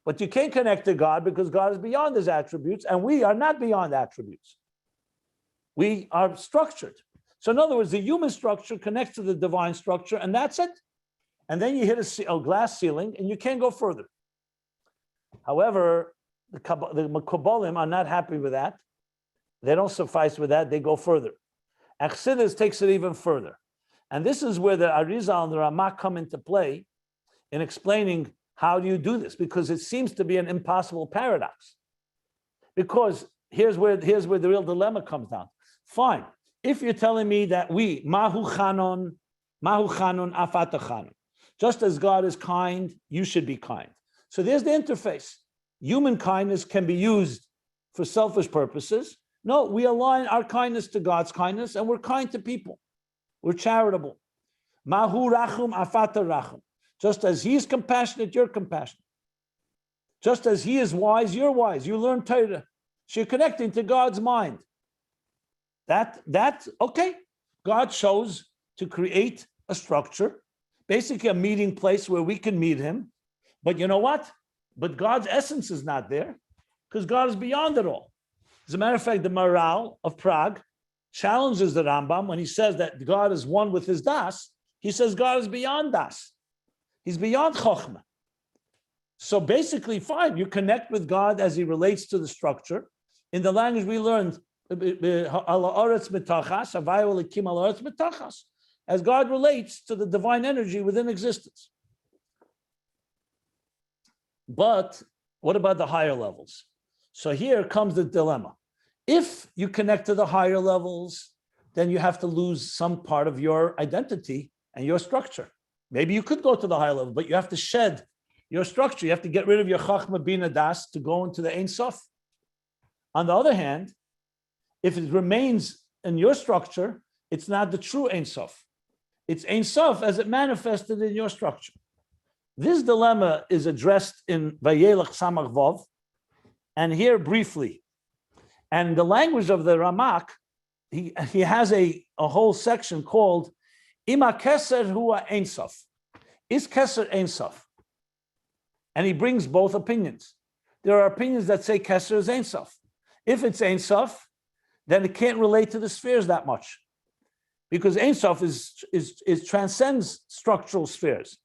But you can't connect to God because God is beyond his attributes, and we are not beyond attributes. We are structured. So in other words, the human structure connects to the divine structure, and that's it. And then you hit a glass ceiling, and you can't go further. However, the Kabbalim are not happy with that. They don't suffice with that. They go further. Chassidus takes it even further. And this is where the Arizal and the Ramak come into play in explaining how do you do this, because it seems to be an impossible paradox. Because here's where the real dilemma comes down. Fine, if you're telling me that we, mahu chanon afata chanon, just as God is kind, you should be kind. So there's the interface. Human kindness can be used for selfish purposes. No, we align our kindness to God's kindness, and we're kind to people. We're charitable. Mahu rachum afata rachum. Just as he is compassionate, you're compassionate. Just as he is wise, you're wise. You learn Torah. So you're connecting to God's mind. That's okay. God chose to create a structure, basically a meeting place where we can meet him. But you know what? But God's essence is not there, because God is beyond it all. As a matter of fact, the Maharal of Prague challenges the Rambam when he says that God is one with his das. He says God is beyond das. He's beyond Chokhmah. So basically, fine, you connect with God as he relates to the structure. In the language we learned, as God relates to the divine energy within existence. But what about the higher levels? So here comes the dilemma. If you connect to the higher levels, then you have to lose some part of your identity and your structure. Maybe you could go to the higher level, but you have to shed your structure. You have to get rid of your Chachma Bina Das to go into the Ein Sof. On the other hand, if it remains in your structure, it's not the true Ein Sof. It's Ein Sof as it manifested in your structure. This dilemma is addressed in Vayelach Samach Vav, and here briefly. And the language of the Ramak, he has a whole section called Ima Keser Hua Ein Sof. Is Keser Ein Sof? And he brings both opinions. There are opinions that say Keser is Ein Sof. If it's Ein Sof, then it can't relate to the spheres that much, because Ein Sof transcends structural spheres.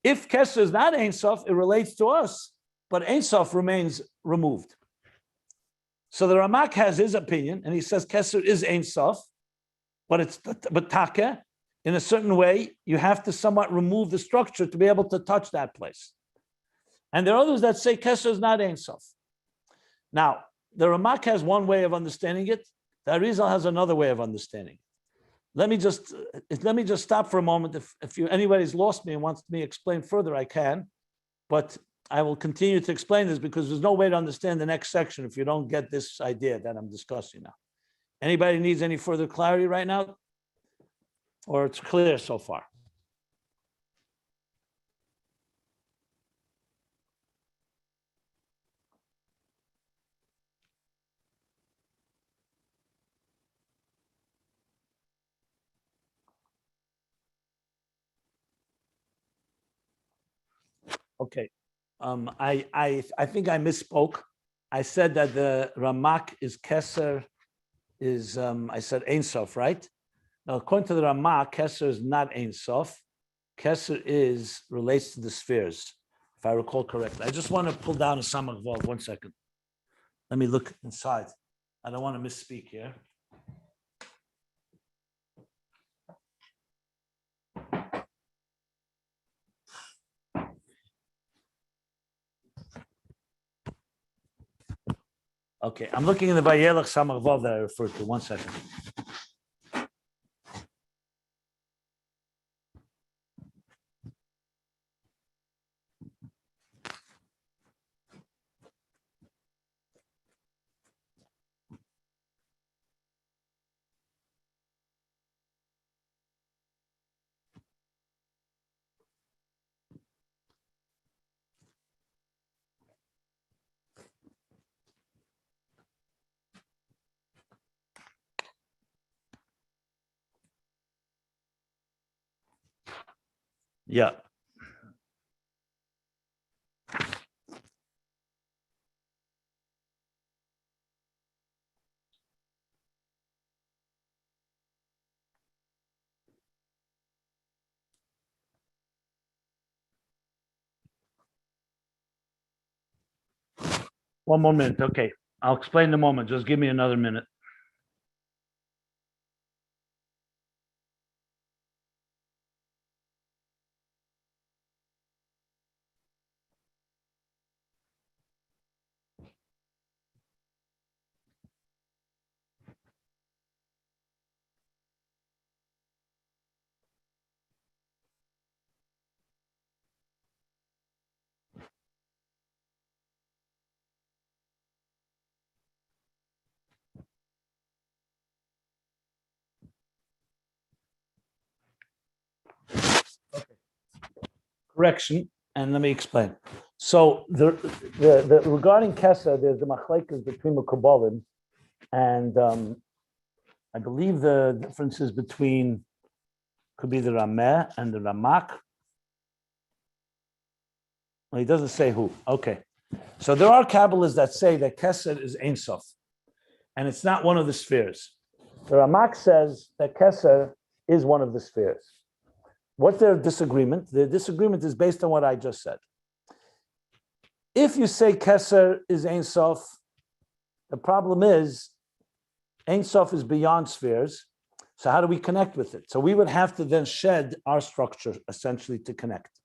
If Keser is not Ein Sof, it relates to us, but Ein Sof remains removed. So the Ramak has his opinion, and he says Keser is Ein Sof, but Taka, in a certain way, you have to somewhat remove the structure to be able to touch that place. And there are others that say Keser is not Ein Sof. Now, the Ramak has one way of understanding it. The Arizal has another way of understanding it. Let me just stop for a moment. If anybody's lost me and wants me to explain further, I can. But I will continue to explain this because there's no way to understand the next section if you don't get this idea that I'm discussing now. Anybody needs any further clarity right now? Or it's clear so far? Okay. I think I misspoke. I said that the Ramak is Keser, I said Ein Sof, right? Now, according to the Ramak, Keser is not Ein Sof. Keser relates to the spheres, if I recall correctly. I just want to pull down a Samach Vav. 1 second. Let me look inside. I don't want to misspeak here. Okay, I'm looking in the Vayelach Samach Vav that I referred to. 1 second. Yeah. One more minute. Okay. I'll explain in a moment. Just give me another minute. correction, and let me explain. So the regarding Keser, there's the machlekes between the Kabbalim, and I believe the differences between could be the Rameh and the Ramak. Well, he doesn't say who. Okay. So there are Kabbalists that say that Keser is Ein Sof, and it's not one of the spheres. The Ramak says that Keser is one of the spheres. What's their disagreement? Their disagreement is based on what I just said. If you say Keser is Ein Sof, the problem is Ein Sof is beyond spheres. So how do we connect with it? So we would have to then shed our structure essentially to connect.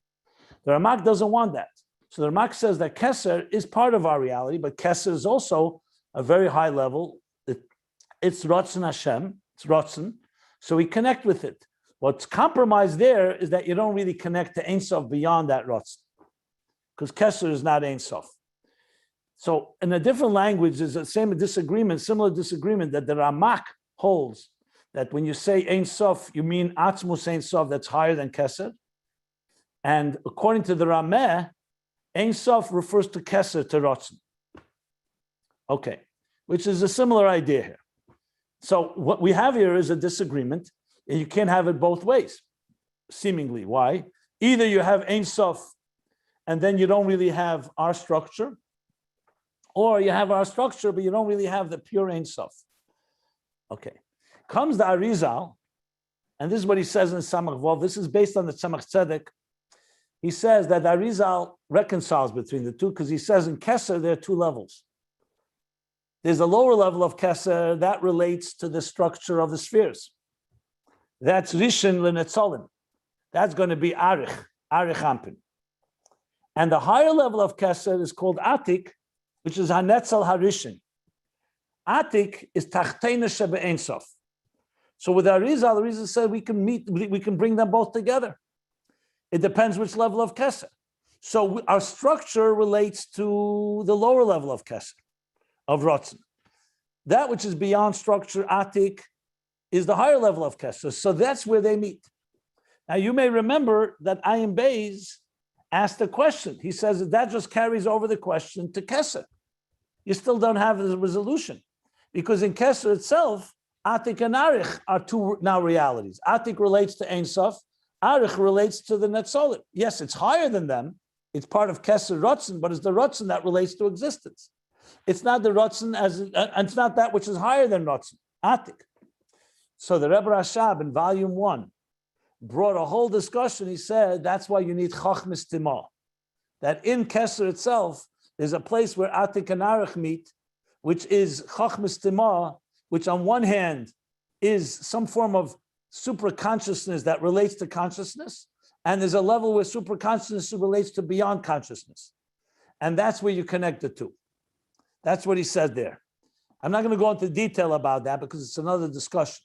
The Ramak doesn't want that. So the Ramak says that Keser is part of our reality, but Keser is also a very high level. It's Rotzen Hashem, it's Rotzen. So we connect with it. What's compromised there is that you don't really connect to Ein Sof beyond that Rotzen, because Keser is not Ein Sof. So in a different language, there's the same disagreement, similar disagreement that the Ramak holds, that when you say Ein Sof, you mean Atzmus Ein Sof that's higher than Keser. And according to the Rameh, Ein Sof refers to Keser, to Rotzen. Okay, which is a similar idea here. So what we have here is a disagreement, and you can't have it both ways, seemingly. Why? Either you have Ein Sof, and then you don't really have our structure, or you have our structure, but you don't really have the pure Ein Sof. Okay. Comes the Arizal, and this is what he says in Samach Vav. This is based on the Tzemach Tzedek. He says that the Arizal reconciles between the two, because he says in Keser there are two levels. There's a lower level of Keser that relates to the structure of the spheres. That's Rishon L'Netzolim. That's going to be Arich Ampin. And the higher level of Keser is called Atik, which is Hanetzel Harishin. Atik is Tachteina Shebe Ein Sof. So with Arizal, the reason said we can bring them both together. It depends which level of Keser. So our structure relates to the lower level of Keser, of Rotzen. That which is beyond structure, Atik, is the higher level of Keser. So that's where they meet. Now you may remember that Ayin Beis asked a question. He says that just carries over the question to Keser. You still don't have the resolution, because in Keser itself, Atik and Arich are two now realities. Atik relates to Ein Sof. Arich relates to the Netzolim. Yes, it's higher than them. It's part of Keser Rotzen, but it's the Rotzen that relates to existence. It's not the Rotzen it's not that which is higher than Rotzen. Atik. So the Rebbe Rashab in volume 1 brought a whole discussion. He said that's why you need Chachmas Timah. That in Keser itself, there's a place where Atik and Arich meet, which is Chachmas Timah, which on one hand is some form of superconsciousness that relates to consciousness, and there's a level where superconsciousness relates to beyond consciousness. And that's where you connect the two. That's what he said there. I'm not going to go into detail about that because it's another discussion.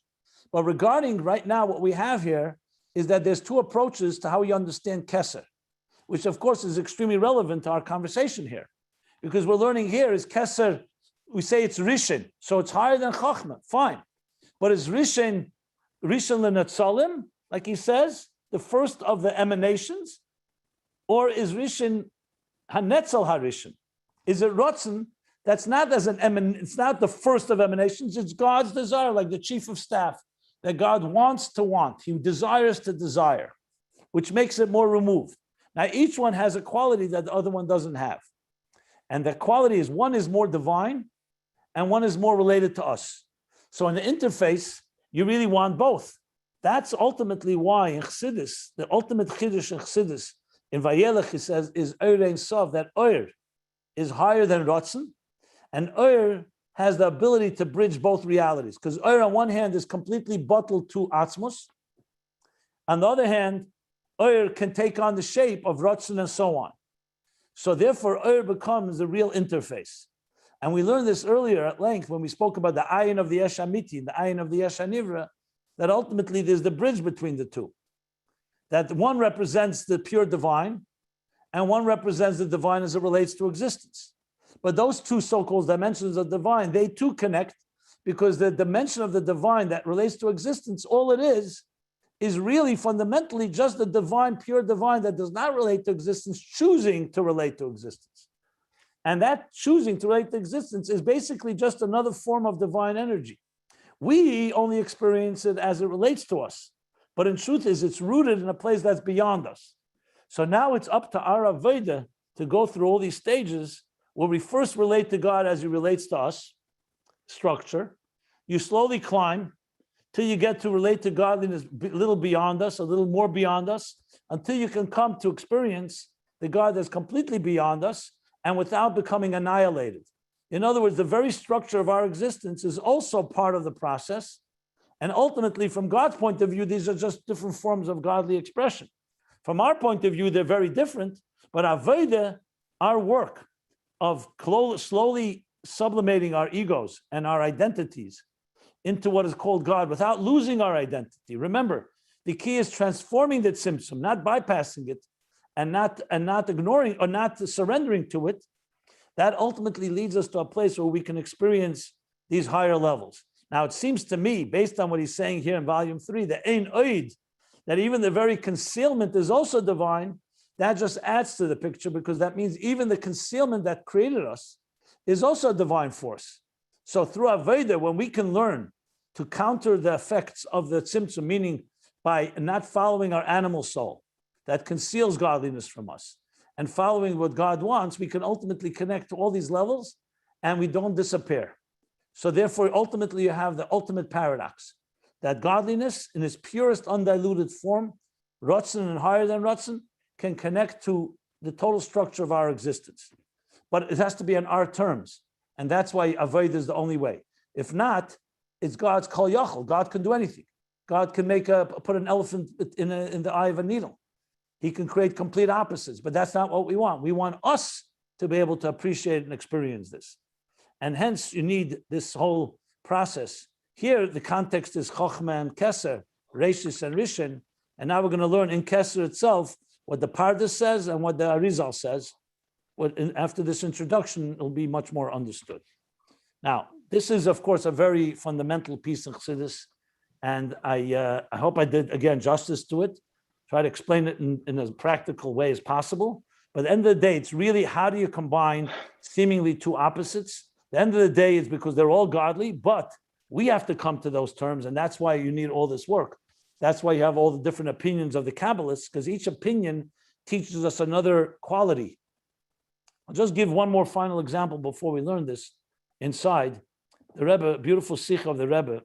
But regarding right now, what we have here is that there's two approaches to how you understand Keser, which of course is extremely relevant to our conversation here. Because we're learning here is Keser, we say it's Rishon, so it's higher than Chachma, fine. But is Rishon L'Netzolim, like he says, the first of the emanations? Or is Rishon Hanetzel HaRishon? Is it Rotzen? That's not as it's not the first of emanations, it's God's desire, like the chief of staff, that God wants to want. He desires to desire, which makes it more removed. Now, each one has a quality that the other one doesn't have. And the quality is one is more divine and one is more related to us. So in the interface, you really want both. That's ultimately why in Chassidus, the ultimate Chiddush in Chassidus, in Vayelech, he says, is Oyer Ein Sof, that Oyer is higher than Rotzen, and Oyer has the ability to bridge both realities, because Oyer on one hand is completely bottled to Atzmus. On the other hand, Oyer can take on the shape of Rotzen and so on. So therefore, Oyer becomes the real interface. And we learned this earlier at length when we spoke about the Ayin of the Yesh Amiti and the Ayin of the Yesh Hanivra, that ultimately there's the bridge between the two. That one represents the pure divine, and one represents the divine as it relates to existence. But those two so-called dimensions of divine, they too connect, because the dimension of the divine that relates to existence, all it is is really fundamentally just the divine, pure divine that does not relate to existence, choosing to relate to existence. And that choosing to relate to existence is basically just another form of divine energy. We only experience it as it relates to us. But in truth it's rooted in a place that's beyond us. So now it's up to our Avodah to go through all these stages where we first relate to God as he relates to us, structure. You slowly climb till you get to relate to godliness a little beyond us, a little more beyond us, until you can come to experience the God that's completely beyond us and without becoming annihilated. In other words, the very structure of our existence is also part of the process. And ultimately, from God's point of view, these are just different forms of godly expression. From our point of view, they're very different, but Avodah, our work of slowly sublimating our egos and our identities into what is called God without losing our identity. Remember, the key is transforming the tzimtzum, not bypassing it and not ignoring or not surrendering to it. That ultimately leads us to a place where we can experience these higher levels. Now, it seems to me, based on what he's saying here in volume 3, the Ein Oid, that even the very concealment is also divine. That just adds to the picture, because that means even the concealment that created us is also a divine force. So through Avodah, when we can learn to counter the effects of the tzimtzum, meaning by not following our animal soul that conceals godliness from us and following what God wants, we can ultimately connect to all these levels and we don't disappear. So therefore, ultimately, you have the ultimate paradox, that godliness in its purest undiluted form, Rotsai and higher than Rotsai, can connect to the total structure of our existence. But it has to be on our terms. And that's why Avodah is the only way. If not, it's God's kol yachol. God can do anything. God can put an elephant in the eye of a needle. He can create complete opposites, but that's not what we want. We want us to be able to appreciate and experience this. And hence you need this whole process. Here, the context is Chochmah and Keser, Rishis and Rishon. And now we're going to learn in Keser itself what the Pardes says and what the Arizal says. After this introduction, it'll be much more understood. Now, this is, of course, a very fundamental piece of Chassidus, and I hope I did, again, justice to it, try to explain it in as practical way as possible. But at the end of the day, it's really how do you combine seemingly two opposites? At the end of the day, it's because they're all godly, but we have to come to those terms, and that's why you need all this work. That's why you have all the different opinions of the Kabbalists, because each opinion teaches us another quality. I'll just give one more final example before we learn this. Inside, the Rebbe, beautiful sikh of the Rebbe,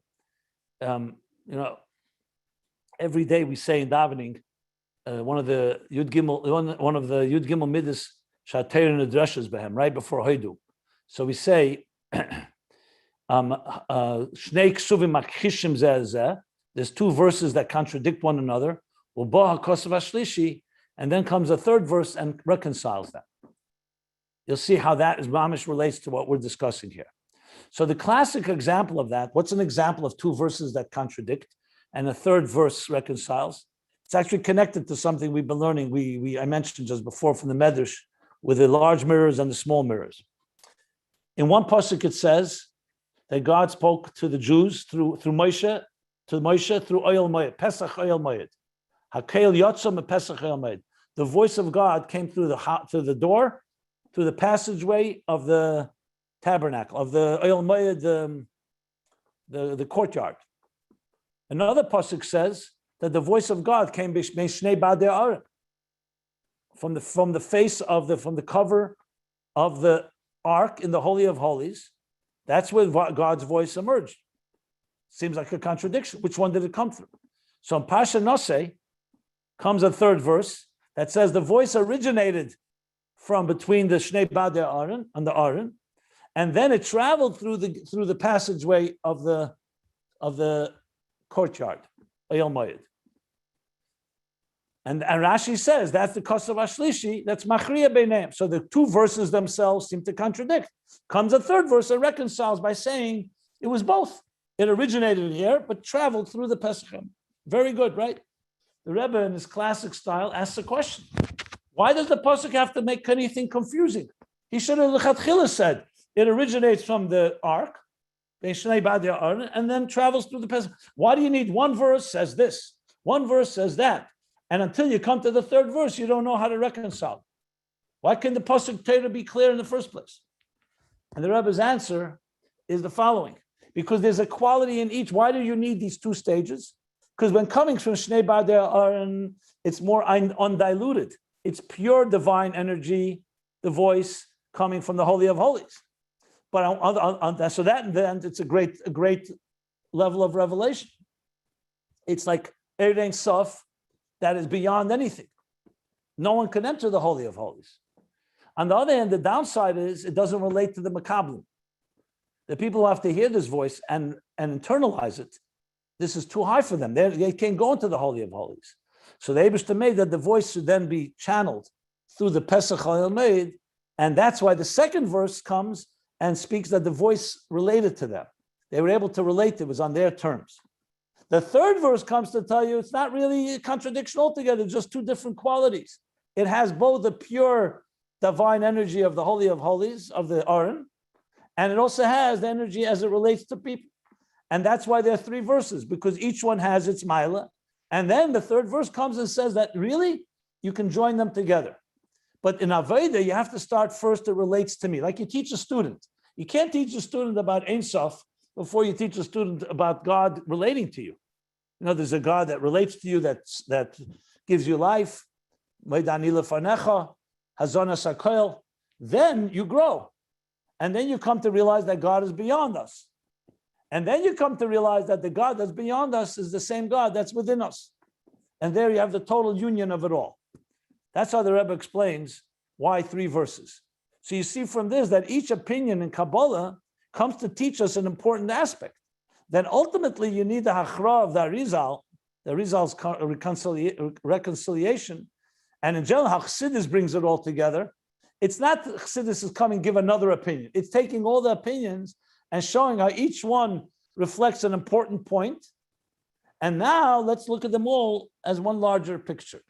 every day we say in davening, one of the Yud Gimel Midas Shater Nedrashes Behem, right before Hoidu. So we say, Shnei Ksuvim Makhishim Zeh Zeh. There's two verses that contradict one another. And then comes a third verse and reconciles that. You'll see how that is mamish relates to what we're discussing here. So the classic example of that, what's an example of two verses that contradict and a third verse reconciles? It's actually connected to something we've been learning. I mentioned just before from the Medrash with the large mirrors and the small mirrors. In one pasuk it says that God spoke to the Jews through Moshe, through Oyel Moed, Pesach Oyel Moed. Hakel Yotzam and Pesach Oyel Moed. The voice of God came through the door, through the passageway of the tabernacle, of the Oyel Moed, the courtyard. Another pasuk says that the voice of God came from the face of from the cover of the ark in the Holy of Holies. That's where God's voice emerged. Seems like a contradiction. Which one did it come through? So in Pasha Nosei comes a third verse that says the voice originated from between the Shnei Badei Aron and the Aron, and then it traveled through the passageway of the courtyard, Oyel Moed. And Rashi says that's the Kosav Ashlishi, that's Machriya Beineim. So the two verses themselves seem to contradict. Comes a third verse and reconciles by saying it was both. It originated here, but traveled through the Pesachim. Very good, right? The Rebbe, in his classic style, asks a question. Why does the pasuk have to make anything confusing? He should have lechatchila said it originates from the ark, and then travels through the Pesach. Why do you need one verse says this, One verse says that. And until you come to the third verse, you don't know how to reconcile. Why can the Pasuk Torah be clear in the first place? And the Rebbe's answer is the following. Because there's a quality in each. Why do you need these two stages? Because when coming from Shnei Badei, it's more undiluted. It's pure divine energy, the voice coming from the Holy of Holies. But so that in the end, it's a great level of revelation. It's like Ein Sof that is beyond anything. No one can enter the Holy of Holies. On the other hand, the downside is it doesn't relate to the Makablim. The people who have to hear this voice and internalize it, this is too high for them. They can't go into the Holy of Holies. So the Eibishter made that the voice should then be channeled through the Pesach Hayil made, and that's why the second verse comes and speaks that the voice related to them. They were able to relate, it was on their terms. The third verse comes to tell you it's not really a contradiction altogether, just two different qualities. It has both the pure divine energy of the Holy of Holies, of the Aron, and it also has the energy as it relates to people. And that's why there are three verses, because each one has its Maila. And then the third verse comes and says that really, you can join them together. But in Aveda, you have to start first, it relates to me. Like you teach a student. You can't teach a student about Ein Sof before you teach a student about God relating to you. You know, there's a God that relates to you, that gives you life. Then you grow. And then you come to realize that God is beyond us. And then you come to realize that the God that's beyond us is the same God that's within us. And there you have the total union of it all. That's how the Rebbe explains why three verses. So you see from this that each opinion in Kabbalah comes to teach us an important aspect. That ultimately you need the Hachra of the Arizal's reconciliation. And in general, how Chassidus brings it all together. It's not that Chassidus is coming to give another opinion. It's taking all the opinions and showing how each one reflects an important point. And now let's look at them all as one larger picture.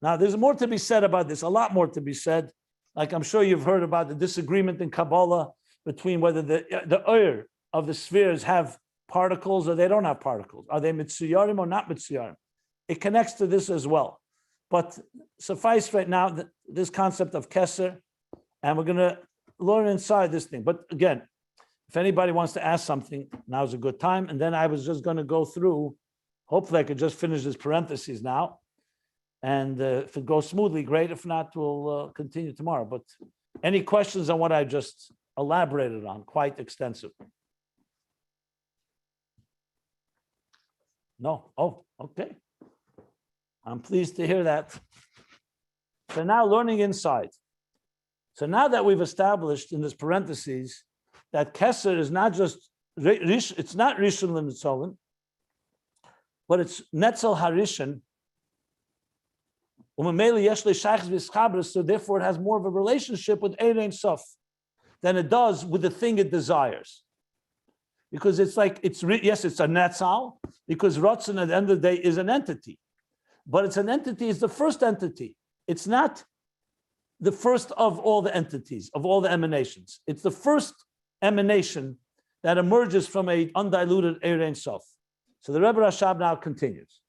Now, there's more to be said about this, a lot more to be said. Like I'm sure you've heard about the disagreement in Kabbalah between whether the Ur of the spheres have particles or they don't have particles. Are they Mitsuyarim or not Mitsuyarim? It connects to this as well. But suffice right now this concept of Keser, and we're going to learn inside this thing. But again, if anybody wants to ask something, now's a good time. And then I was just going to go through, hopefully I could just finish this parentheses now. And if it goes smoothly, great. If not, we'll continue tomorrow. But any questions on what I just elaborated on, quite extensive? No? Oh, okay. I'm pleased to hear that. So now learning inside. So now that we've established in this parentheses that Keser is not just, it's not Rishon L'Nitzolim, but it's Netzel HaRishon. So therefore it has more of a relationship with Ein Sof than it does with the thing it desires. Because it's like, yes, it's a Netzal, because Rotsai at the end of the day is an entity. But it's an entity, it's the first entity. It's not the first of all the entities, of all the emanations. It's the first emanation that emerges from an undiluted Ein Sof. So the Rebbe Rashab now continues.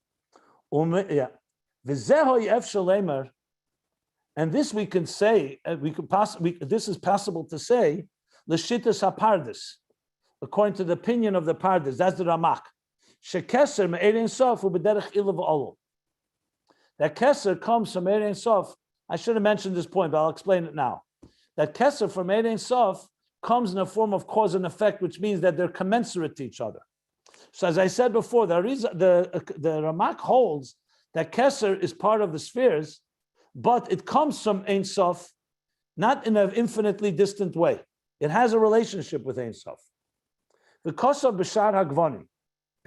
And this we can say, this is possible to say, l'shittas hapardis, according to the opinion of the Pardes, that's the Ramak. Shekeser me'erein sof u'bederech ilav olu. That Keser comes from Erein Sof. I should have mentioned this point, but I'll explain it now. That Keser from Erein Sof comes in a form of cause and effect, which means that they're commensurate to each other. So as I said before, the Ramak holds that Keser is part of the spheres, but it comes from Ein Sof, not in an infinitely distant way. It has a relationship with Ein Sof. The Keser B'Shar Hagvani,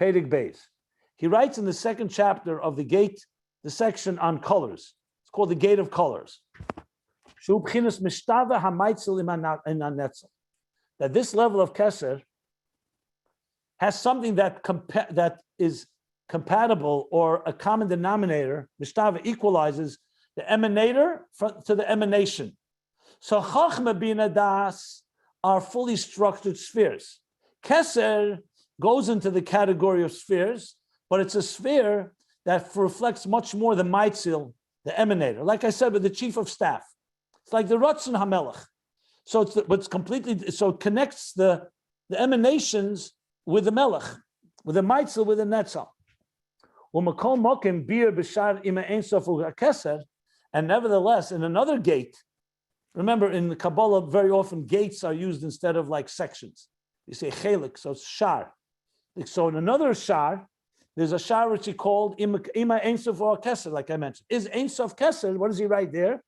Perek Beis. He writes in the second chapter of the Gate, the section on colors. It's called the Gate of Colors. That this level of Keser has something that is compatible, or a common denominator, Mishtava equalizes the emanator to the emanation. So Chachma Bina Das are fully structured spheres. Keser goes into the category of spheres, but it's a sphere that reflects much more the Maitzil, the emanator. Like I said, with the chief of staff. It's like the Rotsai HaMelech. So it's completely, so it connects the emanations with the Melech, with the Maitzil, with the Netzal. And nevertheless, in another gate, remember in the Kabbalah, very often gates are used instead of like sections. You say chelik, so it's shar. So in another shar, there's a shar which he called Ima Ein Sof or Keser, like I mentioned. Is Ein Sof Keser? What does he write there?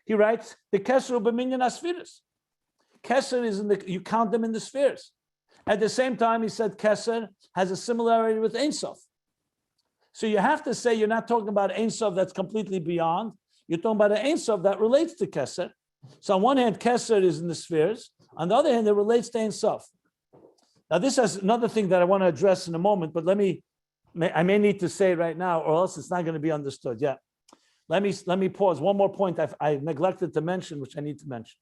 He writes the Keser b'minyan Esospheres. Keser is in the, you count them in the spheres. At the same time, he said Keser has a similarity with Ein Sof. So you have to say you're not talking about Ein Sof that's completely beyond. You're talking about an Ein Sof that relates to Keser. So on one hand, Keser is in the spheres. On the other hand, it relates to Ein Sof. Now this is another thing that I want to address in a moment, but I may need to say right now, or else it's not going to be understood. Yeah. Let me pause. One more point I neglected to mention, which I need to mention.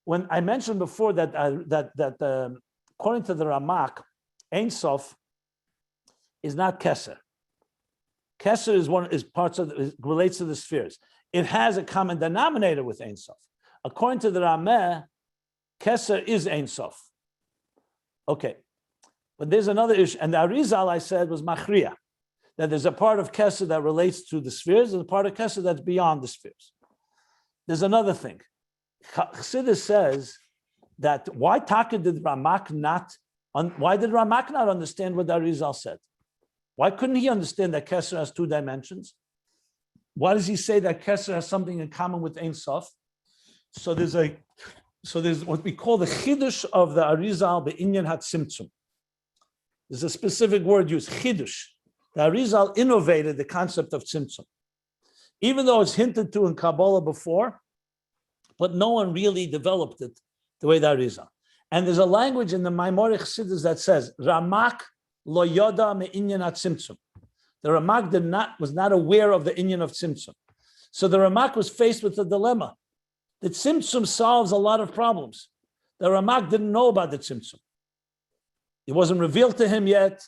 When I mentioned before that according to the Ramak, Ein Sof is not Keser. Keser relates to the spheres. It has a common denominator with Ein Sof. According to the Rameh, Keser is Ein Sof. Okay, but there's another issue, and the Arizal I said was Machriya, that there's a part of Keser that relates to the spheres, and a part of Keser that's beyond the spheres. There's another thing. Chassidus says that why did Ramak not understand what the Arizal said? Why couldn't he understand that Keser has two dimensions? Why does he say that Keser has something in common with Ein Sof? So there's what we call the chidush of the Arizal be'inyan hatzimtzum. There's a specific word used, chidush. The Arizal innovated the concept of tzimtzum, even though it's hinted to in Kabbalah before, but no one really developed it the way the Arizal. And there's a language in the Maimonic Chassidus that says, Ramak lo yoda me'inyan hatzimtzum. The Ramak was not aware of the inyan of tzimtzum. So the Ramak was faced with a dilemma. The tzimtzum solves a lot of problems. The Ramak didn't know about the tzimtzum. It wasn't revealed to him yet,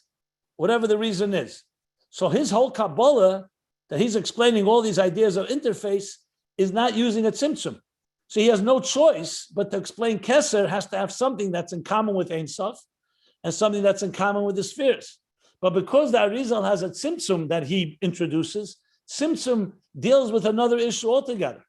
whatever the reason is. So his whole Kabbalah, that he's explaining all these ideas of interface, is not using a tzimtzum. So he has no choice but to explain Keser has to have something that's in common with Ein Sof and something that's in common with the spheres. But because the Arizal has a tzimtzum that he introduces, tzimtzum deals with another issue altogether.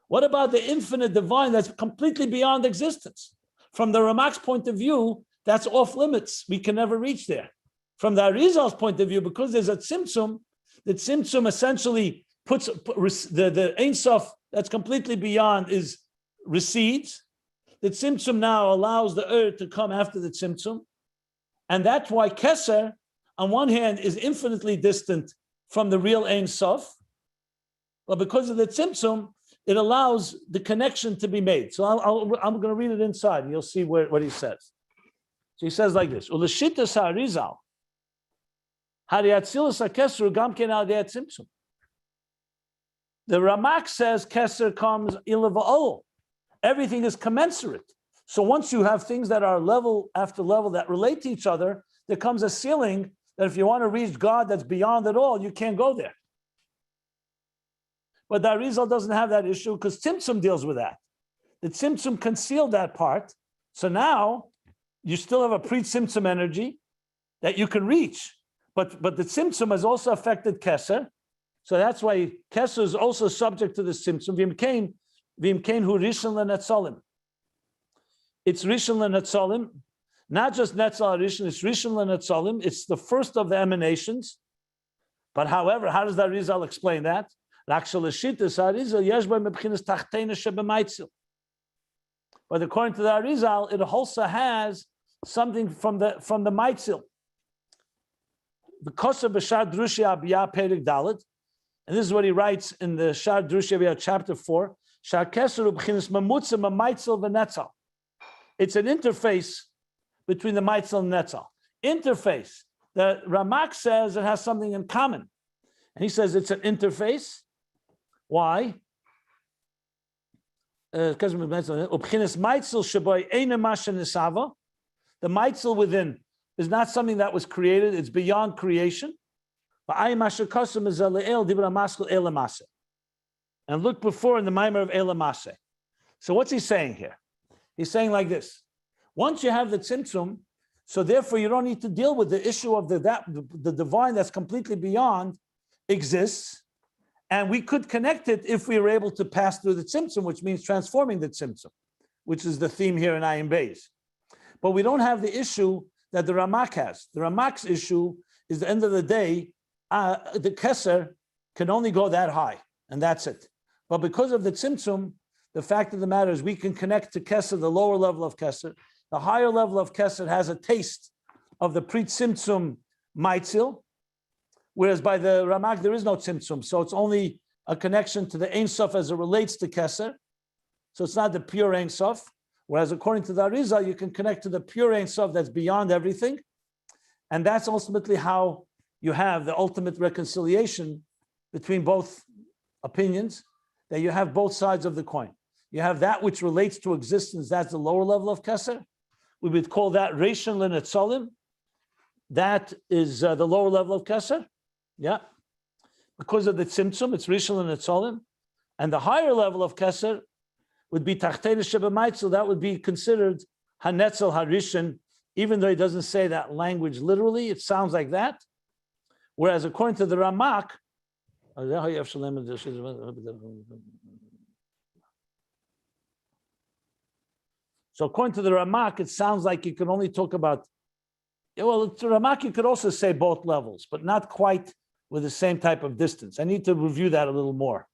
What about the infinite divine that's completely beyond existence? From the Ramak's point of view, that's off limits. We can never reach there. From the Arizal's point of view, because there's a tzimtzum, the tzimtzum essentially puts the Ein Sof that's completely beyond recedes. The tzimtzum now allows the earth to come after the tzimtzum. And that's why Keser, on one hand, is infinitely distant from the real Ein Sof, but because of the tzimtzum, it allows the connection to be made. So I'm going to read it inside, and you'll see what he says. So he says like this: "Uleshitas ha'Arizal, hariatzilus ha'Keser gam ken al dei tzimtzum." The Ramak says Keser comes ilava'ol. Everything is commensurate. So once you have things that are level after level that relate to each other, there comes a ceiling that if you want to reach God that's beyond it all, you can't go there. But the Arizal doesn't have that issue because Tzimtzum deals with that. The Tzimtzum concealed that part. So now you still have a pre-Tzimtzum energy that you can reach. But the Tzimtzum has also affected Keser. So that's why Keser is also subject to the Tzimtzum. V'imkein hu Rishon leNetzalim. It's Rishon leNetzalim. Not just Netzal Rishon, it's Rishon leNetzalim. It's the first of the emanations. But however, how does the Arizal explain that? But according to the Arizal, it also has something from the Maitzil. The Keser b'Shar Drushya Abiyah Perik Dalet, and this is what he writes in the Shar Drushya Abiyah chapter 4. Shar Keser u'b'chinas mamutza ma'Maitzil v'Netzal. It's an interface between the Maitzil and Netzal. Interface. The Ramak says it has something in common, and he says it's an interface. Why? The Maitzil within, is not something that was created. It's beyond creation. And look before in the Maimer of Elamase. So what's he saying here? He's saying like this. Once you have the tzimtzum, so therefore you don't need to deal with the issue of the divine that's completely beyond exists. And we could connect it if we were able to pass through the tzimtzum, which means transforming the tzimtzum, which is the theme here in Ayin Beis. But we don't have the issue that the Ramak has. The Ramak's issue is, at the end of the day, the Keser can only go that high, and that's it. But because of the tzimtzum, the fact of the matter is we can connect to Keser, the lower level of Keser. The higher level of Keser has a taste of the pre-tzimtzum maitzil, whereas by the Ramak there is no tzimtzum, so it's only a connection to the Ein Sof as it relates to Keser. So it's not the pure Ein Sof. Whereas according to the Arizal, you can connect to the pure Ein Sof that's beyond everything, and that's ultimately how you have the ultimate reconciliation between both opinions. That you have both sides of the coin. You have that which relates to existence. That's the lower level of Keser. We would call that Rishon L'Netzolim. That is the lower level of Keser. Yeah. Because of the Tzimtzum, it's Rishon L'Netzolim. And the higher level of Keser would be Tachtei Shebamaitzel. That would be considered Hanetzel Harishon, even though he doesn't say that language literally. It sounds like that. Whereas according to the Ramak, so according to the Ramak, it sounds like you can only talk about, well, to Ramak, you could also say both levels, but not quite with the same type of distance. I need to review that a little more,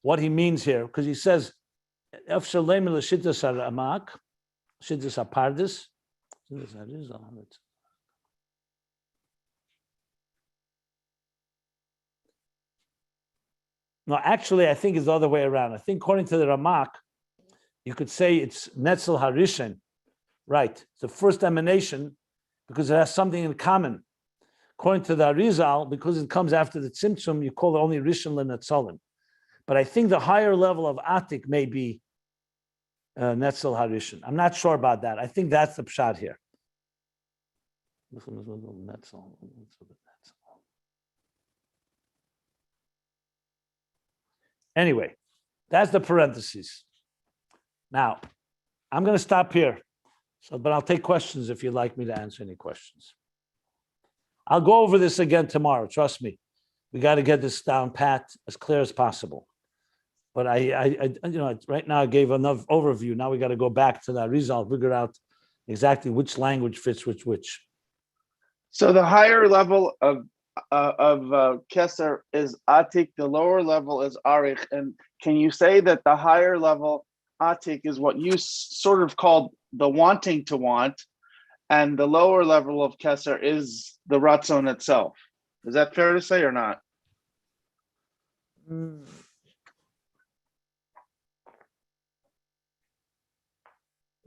what he means here, because he says, Ramak, no, actually, I think it's the other way around. I think according to the Ramak, you could say it's Netzel Harishon, right? It's the first emanation because it has something in common. According to the Arizal, because it comes after the Tzimtzum, you call it only Rishon L'Netzolim. But I think the higher level of Atik may be Netzel Harishon. I'm not sure about that. I think that's the pshat here. Anyway, that's the parentheses. Now, I'm going to stop here. But I'll take questions if you'd like me to answer any questions. I'll go over this again tomorrow. Trust me. We got to get this down pat, as clear as possible. But I right now I gave enough overview. Now we got to go back to the Arizal, figure out exactly which language fits which. So the higher level of Keser is Atik, the lower level is Arich. And can you say that the higher level Atik is what you sort of called the wanting to want, and the lower level of Keser is the Ratzon itself? Is that fair to say or not?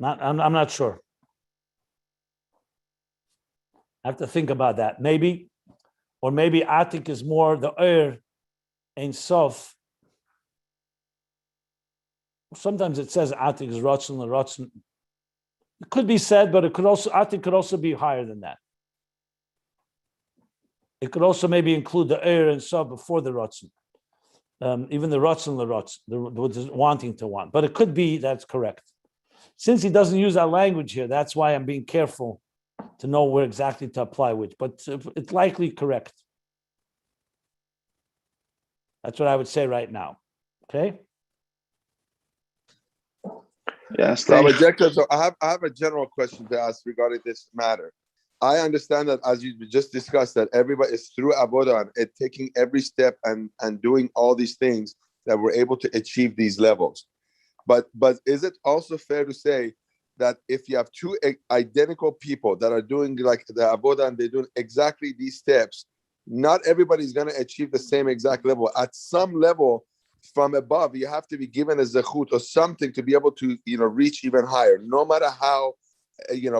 I'm not sure. I have to think about that. Maybe, or maybe Atik is more the Ein Sof. Sometimes it says Atik is Rotsai L'Rotsai. It could be said, but it could also, Atik could also be higher than that. It could also maybe include the Ein Sof before the Rotsai. Even the Rotsai L'Rotsai, the wanting to want. But it could be that's correct. Since he doesn't use that language here, that's why I'm being careful to know where exactly to apply which. But it's likely correct. That's what I would say right now. Okay? Yes. Rabbi Jacobson, I have a general question to ask regarding this matter. I understand that, as you just discussed, that everybody is through Avodah and taking every step and doing all these things that we're able to achieve these levels. But is it also fair to say that if you have two identical people that are doing like the Avodah and they're doing exactly these steps, not everybody's going to achieve the same exact level. At some level from above, you have to be given a zechut or something to be able to, reach even higher, no matter how,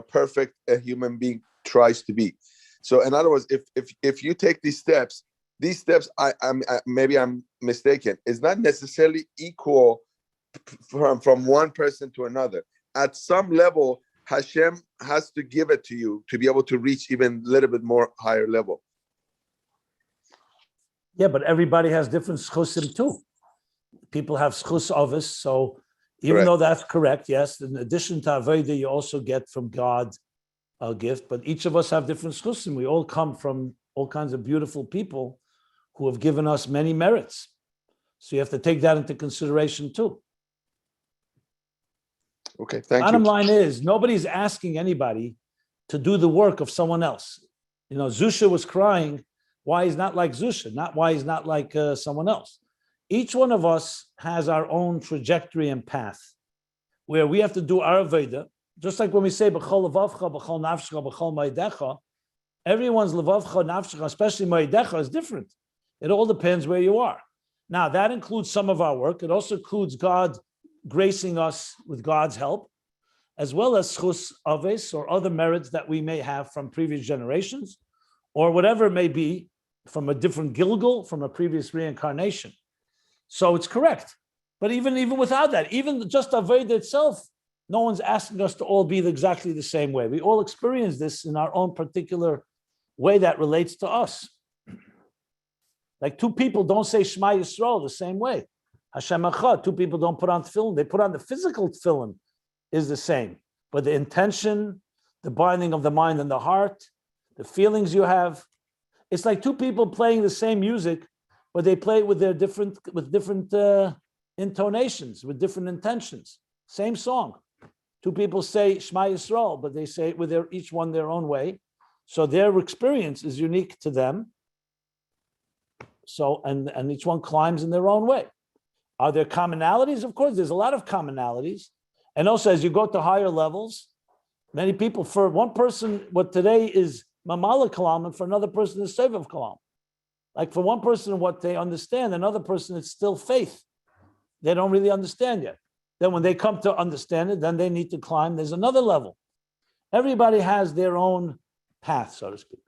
perfect a human being tries to be. So in other words, if you take these steps, maybe I'm mistaken, is not necessarily equal from one person to another. At some level, Hashem has to give it to you to be able to reach even a little bit more higher level. Yeah, but everybody has different schusim too. People have schus ovis, so even though that's correct, yes, in addition to avodah, you also get from God a gift, but each of us have different schusim. We all come from all kinds of beautiful people who have given us many merits. So you have to take that into consideration too. Okay, thank you. Bottom line is, nobody's asking anybody to do the work of someone else. You know, Zusha was crying why he's not like Zusha, not why he's not like someone else. Each one of us has our own trajectory and path where we have to do our avodah. Just like when we say, B'chol levavcha, b'chol nafshecha, b'chol ma'edecha, everyone's levavcha, nafshecha, especially ma'edecha, is different. It all depends where you are. Now, that includes some of our work. It also includes God gracing us with God's help, as well as schus aves or other merits that we may have from previous generations, or whatever it may be from a different Gilgal, from a previous reincarnation. So it's correct. But even without that, even just avodah itself, no one's asking us to all be exactly the same way. We all experience this in our own particular way that relates to us. Like two people don't say Shema Yisrael the same way. Hashem Echad, two people don't put on tefillin. They put on the physical tefillin is the same. But the intention, the binding of the mind and the heart, the feelings you have, it's like two people playing the same music, but they play it with their different intonations, with different intentions. Same song. Two people say Shema Yisrael, but they say it with each one their own way. So their experience is unique to them. So, and each one climbs in their own way. Are there commonalities? Of course, there's a lot of commonalities. And also, as you go to higher levels, many people, for one person, what today is Mamala Kalam, and for another person is Sevav Kalam. Like for one person, what they understand, another person, it's still faith. They don't really understand yet. Then when they come to understand it, then they need to climb. There's another level. Everybody has their own path, so to speak.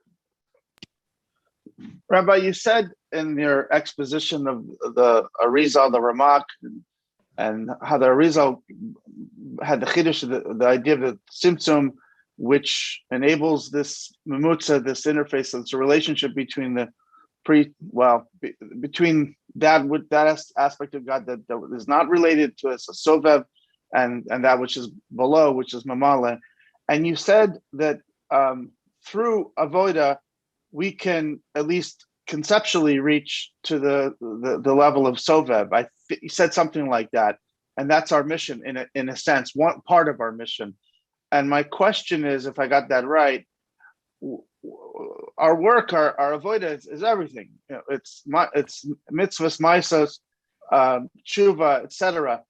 Rabbi, you said in your exposition of the Arizal, the Ramak, and how the Arizal had the Chiddush, the idea of the Tzimtzum, which enables this Memutza, this interface, so it's a relationship between the between that with that aspect of God that is not related to us, a Sovev, and that which is below, which is Mamala. And you said that through Avoda, we can at least conceptually reach to the level of Sovev. You said something like that, and that's our mission in a sense, one part of our mission. And my question is, if I got that right, our work, our avodah is everything. You know, it's mitzvahs, maisos, tshuva, etc.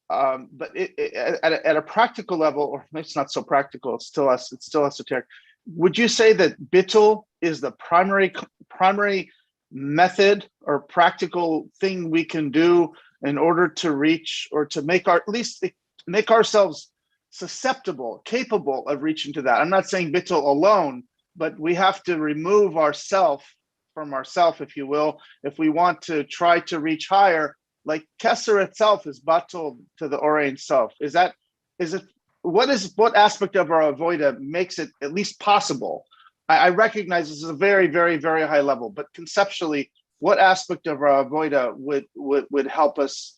But at a practical level, or maybe it's not so practical, it's still esoteric. Would you say that bittul is the primary method or practical thing we can do in order to reach or to make at least make ourselves susceptible, capable of reaching to that? I'm not saying bittul alone, but we have to remove ourself from ourself, if you will, if we want to try to reach higher. Like Keser itself is batul to the Orein self. What aspect of our avodah makes it at least possible? I recognize this is a very, very, very high level, but conceptually, what aspect of our avodah would help us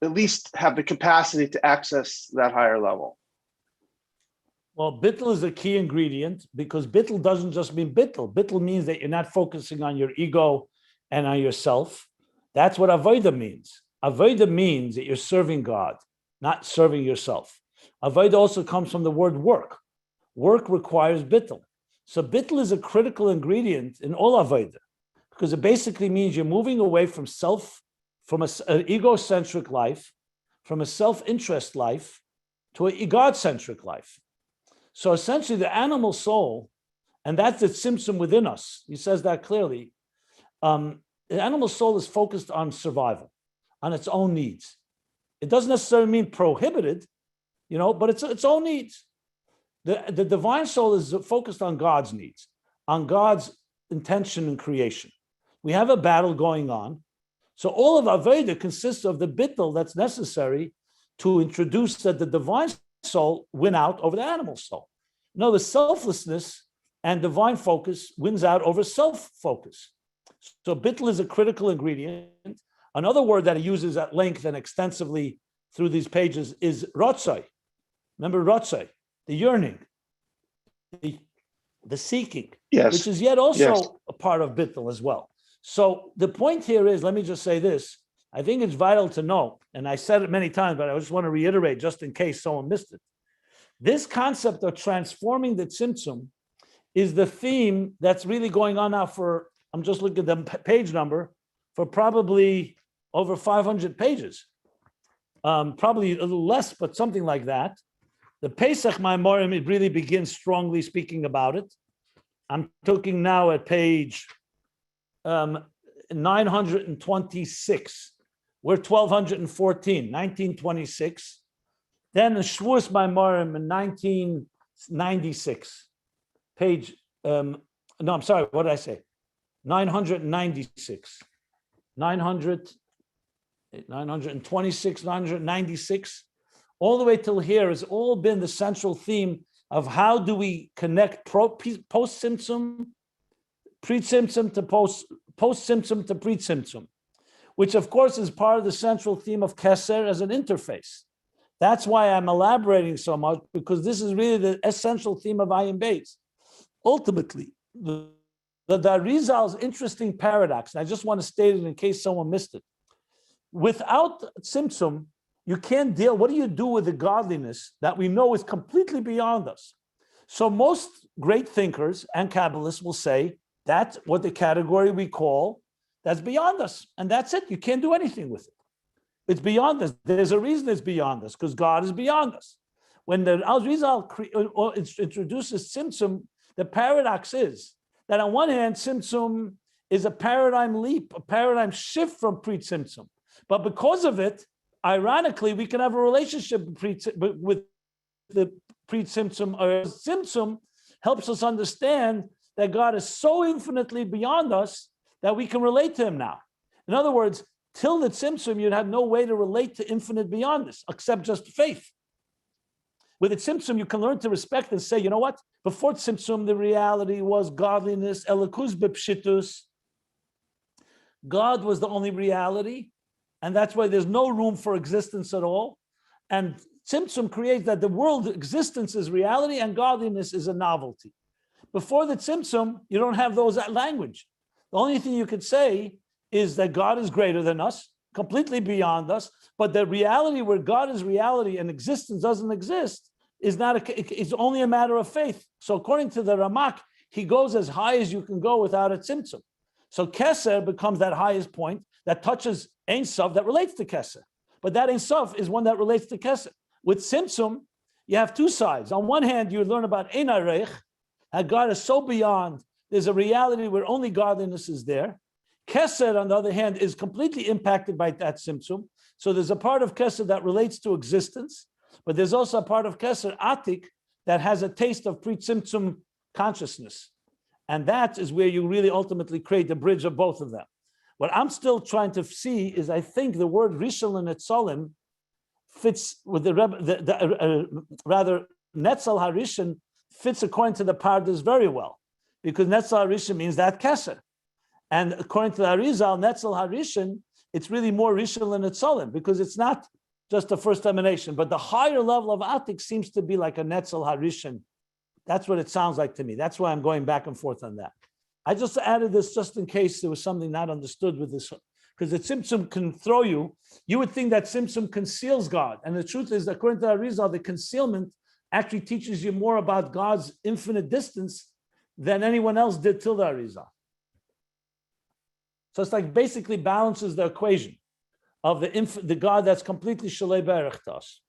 at least have the capacity to access that higher level? Well, bittul is a key ingredient because bittul doesn't just mean bittul. Bittul means that you're not focusing on your ego and on yourself. That's what avodah means. Avodah means that you're serving God, not serving yourself. Avodah also comes from the word work. Work requires bittul. So bittul is a critical ingredient in all avodah because it basically means you're moving away from self, from an egocentric life, from a self-interest life to a God-centric life. So essentially the animal soul, and that's the tzimtzum within us, he says that clearly, the animal soul is focused on survival, on its own needs. It doesn't necessarily mean prohibited, but it's its own needs. The divine soul is focused on God's needs, on God's intention and creation. We have a battle going on. So all of Avodah consists of the bittul that's necessary to introduce that the divine soul win out over the animal soul. No, the selflessness and divine focus wins out over self-focus. So bittul is a critical ingredient. Another word that he uses at length and extensively through these pages is Rotsai. Remember Rotsai, the yearning, the seeking, Yes. which is yet also Yes. a part of bittul as well. So the point here is, let me just say this. I think it's vital to know, and I said it many times, but I just want to reiterate just in case someone missed it. This concept of transforming the tzimtzum is the theme that's really going on now for, I'm just looking at the page number, for probably over 500 pages. Probably a little less, but something like that. The Pesach Maimorim, it really begins strongly speaking about it. I'm talking now at page 926. We're 1214, 1926. Then the Shavuos Maimorim in 1996. Page, no, I'm sorry, what did I say? 996. 926, 996. All the way till here has all been the central theme of how do we connect post-symptom, pre-symptom to post-symptom to pre-symptom, which of course is part of the central theme of Keser as an interface. That's why I'm elaborating so much, because this is really the essential theme of Ayin Beis. Ultimately, the Arizal's interesting paradox, and I just want to state it in case someone missed it. Without Tzimtzum, you can't deal, what do you do with the godliness that we know is completely beyond us? So most great thinkers and Kabbalists will say that's what the category we call, that's beyond us. And that's it. You can't do anything with it. It's beyond us. There's a reason it's beyond us, because God is beyond us. When the Arizal introduces Tzimtzum, the paradox is that on one hand, Tzimtzum is a paradigm leap, a paradigm shift from pre-Tzimtzum. But because of it, ironically, we can have a relationship with the pre-Tzimtzum, or Tzimtzum helps us understand that God is so infinitely beyond us that we can relate to him now. In other words, till the Tzimtzum, you'd have no way to relate to infinite beyondness, except just faith. With the Tzimtzum, you can learn to respect and say, you know what? Before Tzimtzum, the reality was godliness, elikus b'pshitus. God was the only reality, and that's why there's no room for existence at all. And Tzimtzum creates that the world existence is reality and godliness is a novelty. Before the Tzimtzum, you don't have those that language. The only thing you could say is that God is greater than us, completely beyond us, but the reality where God is reality and existence doesn't exist is it's only a matter of faith. So according to the Ramak, he goes as high as you can go without a tzimtzum. So Keser becomes that highest point that touches Ein Sof that relates to Keser. But that Ein Sof is one that relates to Keser. With tzimtzum, you have two sides. On one hand, you learn about Ein Arech, how God is so beyond, there's a reality where only godliness is there. Keser, on the other hand, is completely impacted by that tzimtzum. So there's a part of Keser that relates to existence, but there's also a part of Keser, Atik, that has a taste of pre-tzimtzum consciousness. And that is where you really ultimately create the bridge of both of them. What I'm still trying to see is, I think the word Rishon and Netzalim fits with rather Netzel HaRishon fits according to the Pardes very well, because Netzel HaRishon means that Keser. And according to the Arizal, Netzel HaRishon, it's really more Rishon and Netzalim, because it's not just the first emanation, but the higher level of Atik seems to be like a Netzel HaRishon. That's what it sounds like to me. That's why I'm going back and forth on that. I just added this just in case there was something not understood with this, because the Tzimtzum can throw you. You would think that Tzimtzum conceals God. And the truth is, according to Arizal, the concealment actually teaches you more about God's infinite distance than anyone else did till the Arizal. So it's like basically balances the equation of the God that's completely Shalei Berech to us.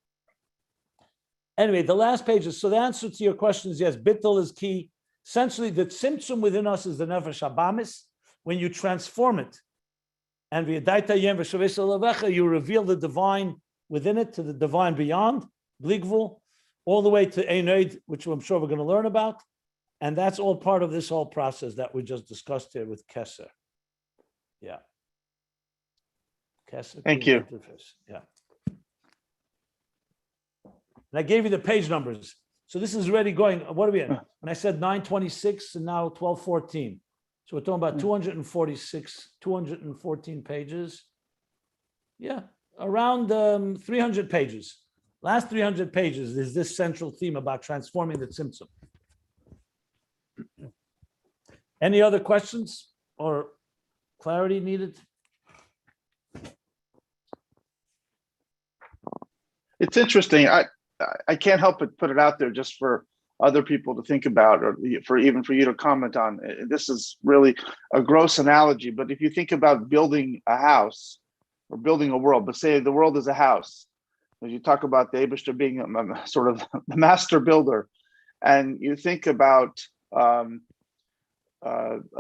Anyway, the last page is, so the answer to your question is yes, bittul is key. Essentially, the tzimtzum within us is the nefesh habamis. When you transform it, and you reveal the divine within it to the divine beyond, bligvul, all the way to Einoid, which I'm sure we're going to learn about. And that's all part of this whole process that we just discussed here with Keser. Yeah. Keser. Thank you. Yeah. And I gave you the page numbers. So this is already going, what are we at? And I said 926 and now 1214. So we're talking about 214 pages. Yeah, around 300 pages. Last 300 pages is this central theme about transforming the Tzimtzum. Any other questions or clarity needed? It's interesting. I can't help but put it out there just for other people to think about, or for you to comment on. This is really a gross analogy, but if you think about building a house or building a world, but say the world is a house, as you talk about the Eibishter being sort of the master builder, and you think about a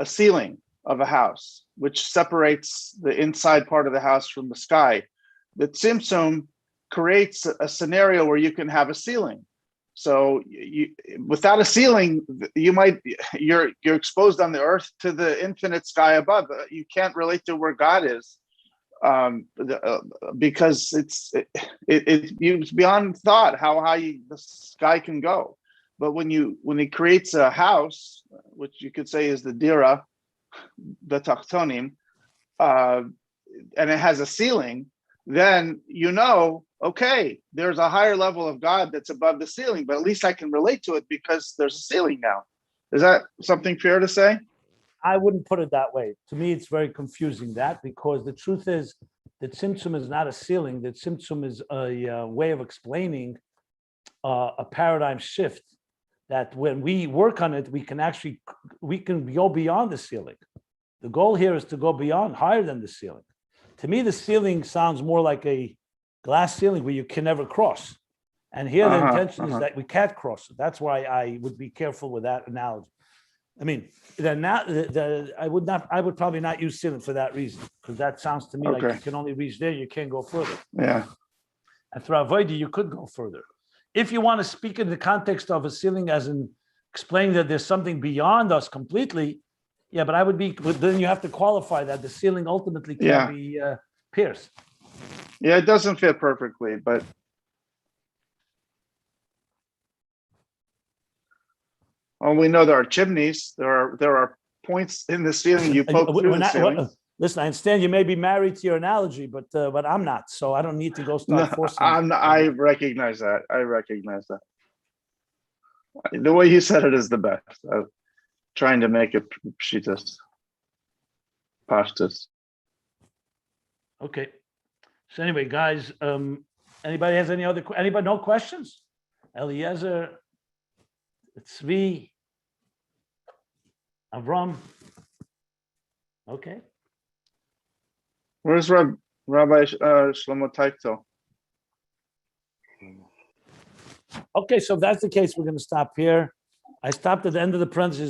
ceiling of a house, which separates the inside part of the house from the sky. The Tzimtzum creates a scenario where you can have a ceiling. So without a ceiling, you're exposed on the earth to the infinite sky above. You can't relate to where God is, because it's beyond thought how high the sky can go. But when he creates a house, which you could say is the dira, the tachtonim, and it has a ceiling, then okay, there's a higher level of God that's above the ceiling, but at least I can relate to it because there's a ceiling now. Is that something fair to say? I wouldn't put it that way. To me, it's very confusing because the truth is that Tzimtzum is not a ceiling. That Tzimtzum is a way of explaining a paradigm shift, that when we work on it, we can go beyond the ceiling. The goal here is to go beyond, higher than the ceiling. To me, the ceiling sounds more like a glass ceiling where you can never cross. And here the intention is that we can't cross it. That's why I would be careful with that analogy. I mean, I would probably not use ceiling for that reason, because that sounds to me like you can only reach there, you can't go further. Yeah. And through Avodah, you could go further. If you want to speak in the context of a ceiling as in explaining that there's something beyond us completely, yeah, but then you have to qualify that the ceiling ultimately can be pierced. Yeah, it doesn't fit perfectly, but we know there are chimneys. There are points in the ceiling you poke through the ceiling. Listen, I understand you may be married to your analogy, but I'm not, so I don't need to go start forcing. I recognize that. The way you said it is the best. I'm trying to make it pshitas, pashtas. Okay. So anyway, guys, anybody has anybody no questions? Eliezer, Tzvi, Avram. Okay. Where's Rabbi Shlomo Taito? Okay, so if that's the case, we're going to stop here. I stopped at the end of the parentheses.